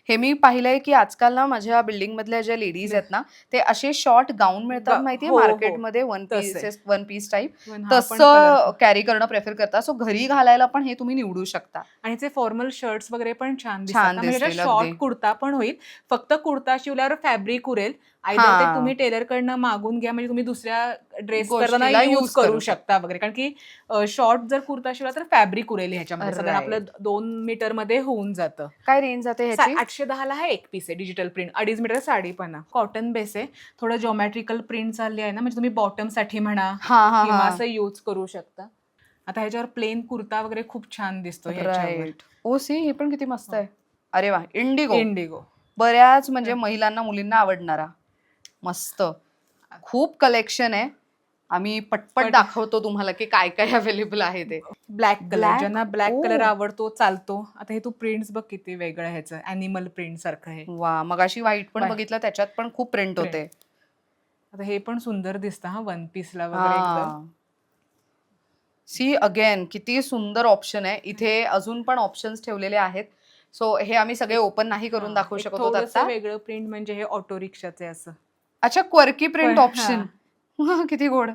हे मी पाहिलंय, की आजकाल ना माझ्या बिल्डिंगमधल्या ज्या लेडीज आहेत ना, ते असे शॉर्ट गाऊन मिळतात माहितीये हो, हो. मार्केटमध्ये तसे. One piece type. पण हा पण तसं कलर कॅरी करणं प्रेफर करतात. सो घरी घालायला पण हे तुम्ही निवडू शकता. आणि ते फॉर्मल शर्ट्स वगैरे पण छान दिसतात छान ना, म्हणजे दिसतील शॉर्ट अगदी. कुर्ता पण होईल. फक्त कुर्ता शिवल्यावर फॅब्रिक उरेल. आयदर ते तुम्ही हां, टेलरकडनं मागून घ्या, म्हणजे तुम्ही दुसऱ्या ड्रेस करताना गोष्टीला यूज यूज करू करू शकता वगैरे. कारण की शॉर्ट जर कुर्ता शिवला तर फॅब्रिक उरेल ह्याच्यामध्ये. साधारण आपलं राइट. 2 मीटरमध्ये होऊन जातं. काय रेंज जाते ह्याची? 810ला हा एक पीस आहे डिजिटल प्रिंट. 2.5 मीटर साडी पण आहे. कॉटन बेस आहे. थोडं जिओमेट्रिकल प्रिंट चालली आहे ना, म्हणजे तुम्ही बॉटमसाठी म्हणा हां, हां, किंवा हां. असं यूज करू शकता. आता ह्याच्यावर प्लेन कुर्ता वगैरे खूप छान दिसतो ह्याच्यावर. राइट. ओ सी हे पण किती मस्त हो. आहे. अरे वाह! इंडिगो. इंडिगो. बऱ्याच म्हणजे महिलांना, मुलींना आवडणारा. मस्त. खूप कलेक्शन आहे. आम्ही पटपट पण दाखवतो तुम्हाला, की काय-काय अवेलेबल आहे ते. ब्लॅक कलर ब्लॅक ज्यांना ब्लॅक कलर ओह! आवडतो, चालतो. आता हे तू प्रिंट्स बघ किती वेगळं आहे ह्याचं. ॲनिमल प्रिंट सारखं आहे. वाह! मगाशी व्हाईट पण बाय बघितलं त्याच्यात पण खूप प्रिंट प्रिंट. होते. आता हे पण सुंदर दिसतं हां, वन पीसला वगैरे एकदम. हां. सी अगेन किती सुंदर ऑप्शन आहे. इथे अजून पण ऑप्शन्स ठेवलेले आहेत. सो हे आम्ही सगळे एक ओपन नाही करून दाखवू एक शकत आहोत थोडंसं आत्ता. वेगळं प्रिंट म्हणजे हे ऑटो रिक्षाचे असं. अच्छा क्वर्की प्रिंट ऑप्शन. हां. किती गोड.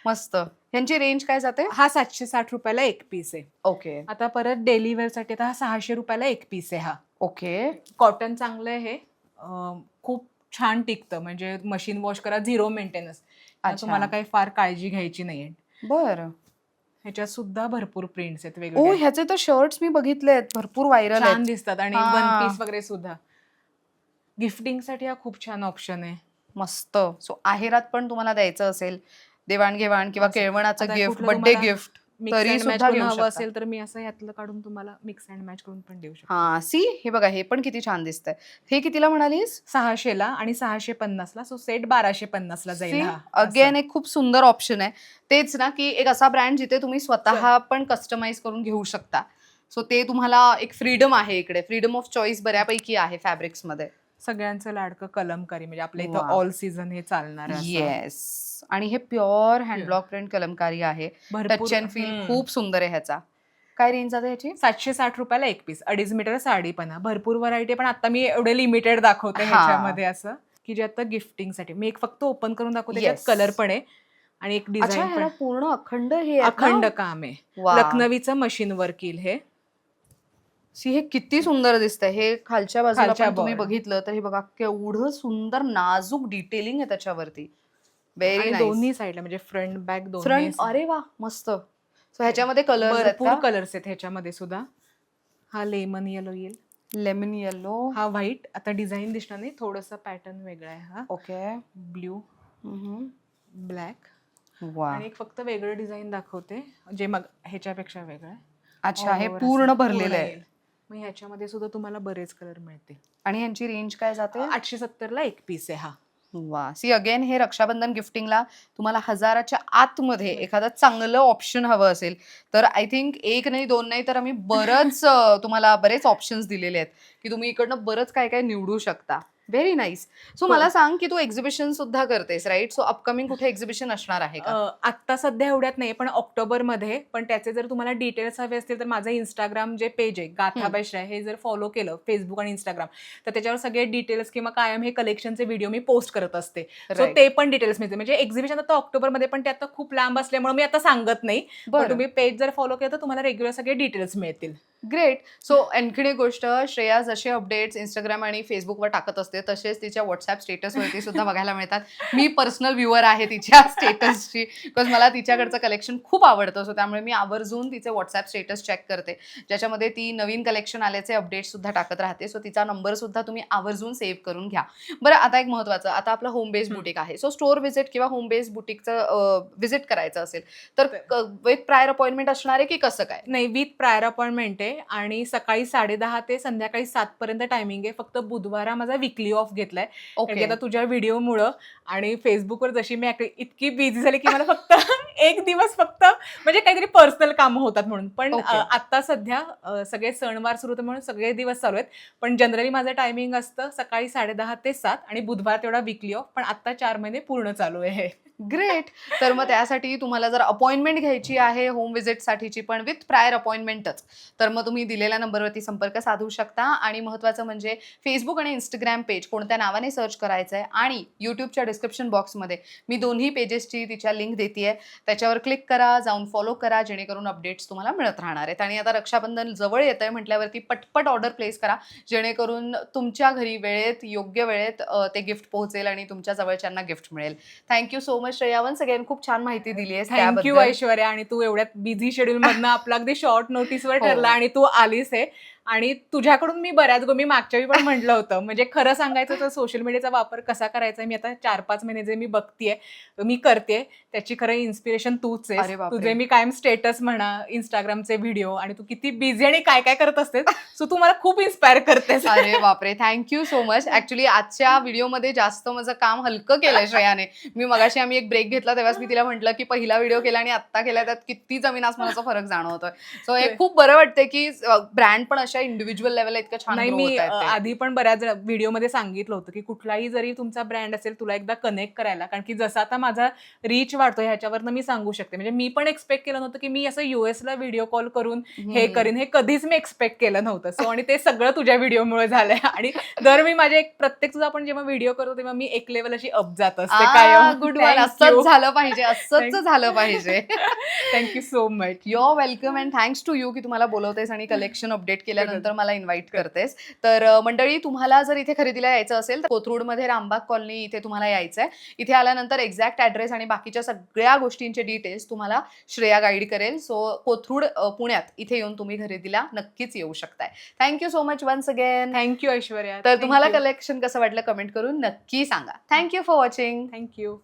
मस्त. ह्यांची रेंज काय जाते? हा ₹760 ला एक पीस आहे. ओके. आता परत डेली वेअरसाठी आता हा ₹600 ला एक पीस आहे हा. ओके. कॉटन चांगलं आहे हे. खूप छान टिकतं म्हणजे मशीन वॉश करा, 0 मेंटेनन्स. अच्छा. तुम्हाला काही फार काळजी घ्यायची नाहीये. बरं. ह्याच्यात सुद्धा भरपूर प्रिंट्स आहेत ओह! वेगवेगळे. ह्याचे तर शर्ट्स मी बघितलेत. भरपूर व्हायरल छान आहेत. दिसतात आणि वन हां. पीस वगैरे सुद्धा. गिफ्टिंगसाठी हा खूप छान ऑप्शन आहे. मस्त. सो आहेरात पण तुम्हाला द्यायचं असेल, देवाण-घेवाण किंवा असं. केळवणाचं आता गिफ्ट, कुठलं बर्थडे तुम्हाला गिफ्ट. मिक्स तरी अँड मॅच सुद्धा करून घेऊ हवं शकता. असेल तर मी असं यातलं काढून तुम्हाला मिक्स अँड मॅच करून पण देऊ शकते. हा सी हे बघा, हे पण किती छान दिसतंय. हे कितीला म्हणालीस? 600 ला आणि 650 ला, सो सेट 1250 ला जाईल सी हा. अगेन एक खूप सुंदर ऑप्शन आहे. तेच ना, की एक असा ब्रँड जिथे तुम्ही स्वतः पण कस्टमाइज करून घेऊ शकता. सो ते तुम्हाला एक फ्रीडम आहे, इकडे फ्रीडम ऑफ चॉईस बऱ्यापैकी आहे फॅब्रिक्स मध्ये. सगळ्यांचं लाडकं कलमकारी, म्हणजे आपल्या इथं वाव. ऑल सीझन हे चालणार असं येस, आणि हे pure Pure. Hand block print Kalamkari आहे. भरपूर. टच अँड फील खूप सुंदर आहे ह्याचा. काय रेंज जाते ह्याची? 760 रुपयाला एक पीस, 2.5 मीटर साडी पण आहे. भरपूर व्हरायटी, पण आता मी एवढे लिमिटेड दाखवते हा. ह्याच्यामध्ये असं की जे आता गिफ्टिंगसाठी मी एक फक्त ओपन करून दाखवते. त्याच्यात Yes. कलर पण आहे आणि एक अच्छा, डिझाईन ह्याला पण. पूर्ण अखंड हे आहेत ना? अखंड काम आहे. वा. लखनवीचं मशीन वर्क येईल हे. सी हे किती सुंदर दिसतंय. हे खालच्या बाजूला खालच्या पण तुम्ही border. बघितलं तर हे बघा केवढं सुंदर नाजूक डिटेलिंग आहे त्याच्यावरती. व्हेरी आणि नाईस. दोन्ही साईडला म्हणजे फ्रंट बॅक दोन्ही फ्रंट, अरे वा मस्त. सो ह्याच्यामध्ये कलर्स आहेत भरपूर का? कलर्स आहेत ह्याच्यामध्ये सुद्धा. हा लेमन येलो येईल, लेमन येलो. हा व्हाईट. आता डिझाईन दिसणार नाही, थोडंसं पॅटर्न वेगळा आहे. हा ओके. ब्ल्यू, ब्लॅक, वा. आणि एक फक्त वेगळं डिझाईन दाखवते जे मग ह्याच्यापेक्षा वेगळं आहे. अच्छा, हे All over पूर्ण असं भरलेलं आहे. येईल. मग ह्याच्यामध्ये सुद्धा तुम्हाला बरेच कलर मिळतील. आणि यांची रेंज काय जाते? 870 ला एक पीस आहे हा. वा. सी अगेन हे रक्षाबंधन गिफ्टिंगला तुम्हाला 1000च्या आतमध्ये एखादं चांगलं ऑप्शन हवं असेल तर आय थिंक एक नाही, दोन नाही, तर आम्ही बरंच तुम्हाला बरेच ऑप्शन्स दिलेले आहेत की तुम्ही इकडनं बरंच काय काय निवडू शकता. Very nice. सो मला सांग की तू एक्झिबिशन सुद्धा करतेस, राईट? सो अपकमिंग कुठे एक्झिबिशन असणार आहे का? आत्ता सध्या एवढ्यात नाही, पण ऑक्टोबरमध्ये. पण त्याचे जर तुम्हाला डिटेल्स हवे असतील तर माझं इंस्टाग्राम जे पेज आहे गाथाबाई श्रेया, हे जर फॉलो केलं फेसबुक आणि इंस्टाग्राम, तर त्याच्यावर सगळे डिटेल्स किंवा कायम हे कलेक्शनचे व्हिडिओ मी पोस्ट करत असते. So Right. ते पण डिटेल्स मिळते. म्हणजे एक्झिबिशन आता ऑक्टोबरमध्ये, पण ते आता खूप लांब असल्यामुळे मी आता सांगत नाही. पण बरं. तुम्ही पेज जर फॉलो केलं तर तुम्हाला रेग्युलर सगळे डिटेल्स मिळतील. ग्रेट. सो आणखीन एक गोष्ट, श्रेया जसे अपडेट्स इंस्टाग्राम आणि फेसबुकवर टाकत असते तसेच तिच्या व्हॉट्सअप स्टेटसवरती सुद्धा बघायला मिळतात. मी पर्सनल व्ह्युअर आहे तिच्या स्टेटसची, बिकॉज मला तिच्याकडचं कलेक्शन खूप आवडतं. सो त्यामुळे मी आवर्जून तिचे व्हॉट्सअप स्टेटस चेक करते, ज्याच्यामध्ये ती नवीन कलेक्शन आल्याचे अपडेट्स सुद्धा टाकत राहते. सो तिचा नंबर सुद्धा तुम्ही आवर्जून सेव्ह करून घ्या. बरं, आता एक महत्त्वाचं, आता आपलं होम बेस्ड बुटीक आहे. सो स्टोअर व्हिजिट किंवा होम बेस्ड बुटीकचं व्हिजिट करायचं असेल तर विथ प्रायर अपॉइंटमेंट असणार आहे की कसं काय? नाही, विथ प्रायर अपॉइंटमेंट आहे आणि सकाळी 10:30 ते संध्याकाळी 7 पर्यंत टायमिंग आहे. फक्त बुधवार माझा वीकली ऑफ घेतलाय. कारण की ओके. आता तुझ्या व्हिडिओमुळं आणि फेसबुकवर जशी मी इतकी बिझी झाली की मला फक्त एक दिवस फक्त म्हणजे काहीतरी पर्सनल कामं होतात म्हणून. पण ओके. आता सध्या सगळे सणवार सुरू होते म्हणून सगळे दिवस चालू आहेत. पण जनरली माझं टायमिंग असतं सकाळी 10:30 ते 7 आणि बुधवार तेवढा वीकली ऑफ. पण आता 4 महिने पूर्ण चालू आहे. ग्रेट. तर मग त्यासाठी तुम्हाला जर अपॉइंटमेंट घ्यायची आहे होम व्हिजिटसाठीची, पण विथ प्रायर अपॉइंटमेंटच, तर मग तुम्ही दिलेल्या नंबरवरती संपर्क साधू शकता. आणि महत्त्वाचं म्हणजे फेसबुक आणि इंस्टाग्राम पेज कोणत्या नावाने सर्च करायचं आहे, आणि यूट्यूबच्या डिस्क्रिप्शन बॉक्समध्ये मी दोन्ही पेजेसची तिच्या लिंक देते, त्याच्यावर क्लिक करा, जाऊन फॉलो करा, जेणेकरून अपडेट्स तुम्हाला मिळत राहणार आहेत. आणि आता रक्षाबंधन जवळ येत आहे म्हटल्यावरती पटपट ऑर्डर प्लेस करा, जेणेकरून तुमच्या घरी वेळेत योग्य वेळेत ते गिफ्ट पोहोचेल आणि तुमच्या जवळच्यांना गिफ्ट मिळेल. Thank you so much Shreya, once again खूप छान माहिती दिली आहे थँक्यू त्याबद्दल. ऐश्वर्या. आणि तू एवढ्यात बिझी शेड्यूल मधनं आपला अगदी शॉर्ट नोटीसवर हो. ठरला आणि तू आलीस आहे. आणि तुझ्याकडून मी बऱ्याच मी मागच्या वेळी पण म्हटलं होतं, म्हणजे खरं सांगायचं तर सोशल मीडियाचा वापर कसा करायचा मी आता 4-5 महिने जे मी बघतीये, मी करते, त्याची खरं इन्स्पिरेशन तूच अरे आहेस. बापरे. तुझे मी कायम स्टेटस म्हणा, इंस्टाग्रामचे व्हिडिओ, आणि तू किती बिझी आणि काय काय करत असतेस. सो तू मला खूप इन्स्पायर करतेस. अरे बापरे, थँक्यू सो मच. ऍक्च्युली आजच्या व्हिडिओमध्ये जास्त माझं काम हलकं केलंय श्रेयाने. मी मगाशी आम्ही एक ब्रेक घेतला तेव्हाच मी तिला म्हटलं की पहिला व्हिडिओ केला आणि आत्ता केला, त्यात किती जमीन आसमानाचा फरक जाणवतोय. सो हे खूप बरं वाटतंय की ब्रँड पण अशा इंडिव्हिज्युअल लेवलला इतकं छान नाही, ग्रो मी होतायत ते. आधी पण बऱ्याच व्हिडिओमध्ये सांगितलं होतं की कुठलाही जरी तुमचा ब्रँड असेल तुला एकदा कनेक्ट करायला, कारण की जसा आता माझा रीच वाढतो ह्याच्यावरनं मी सांगू शकते. म्हणजे मी पण एक्सपेक्ट केलं नव्हतं की मी असं युएसला व्हिडिओ कॉल करून हे करीन, हे कधीच मी एक्सपेक्ट केलं नव्हतं. सो आणि ते सगळं तुझ्या व्हिडिओमुळे झालंय. आणि दर मी माझे प्रत्येक तुझा आपण जेव्हा व्हिडिओ करतो तेव्हा मी एक लेवल अशी अप जात असते कायम. Good one. असंच झालं पाहिजे, असंच झालं पाहिजे. Thank you so much. Your welcome and thanks to you की तुम्हाला बोलवतेस आणि कलेक्शन अपडेट केल्यानंतर मला इन्व्हाइट करतेस. तर मंडळी, तुम्हाला जर इथे खरेदीला यायचं असेल तर कोथरूडमध्ये रामबाग कॉलनी इथे तुम्हाला यायचं आहे. इथे आल्यानंतर एक्झॅक्ट ॲड्रेस आणि बाकीच्या सगळ्या गोष्टींचे डिटेल्स तुम्हाला श्रेया गाईड करेल. सो कोथरूड पुण्यात इथे येऊन तुम्ही खरेदीला नक्कीच येऊ शकताय. Thank you so much once again. Thank you Aishwarya. तर तुम्हाला कलेक्शन कसं वाटलं कमेंट करून नक्की सांगा. Thank you for watching. थँक्यू.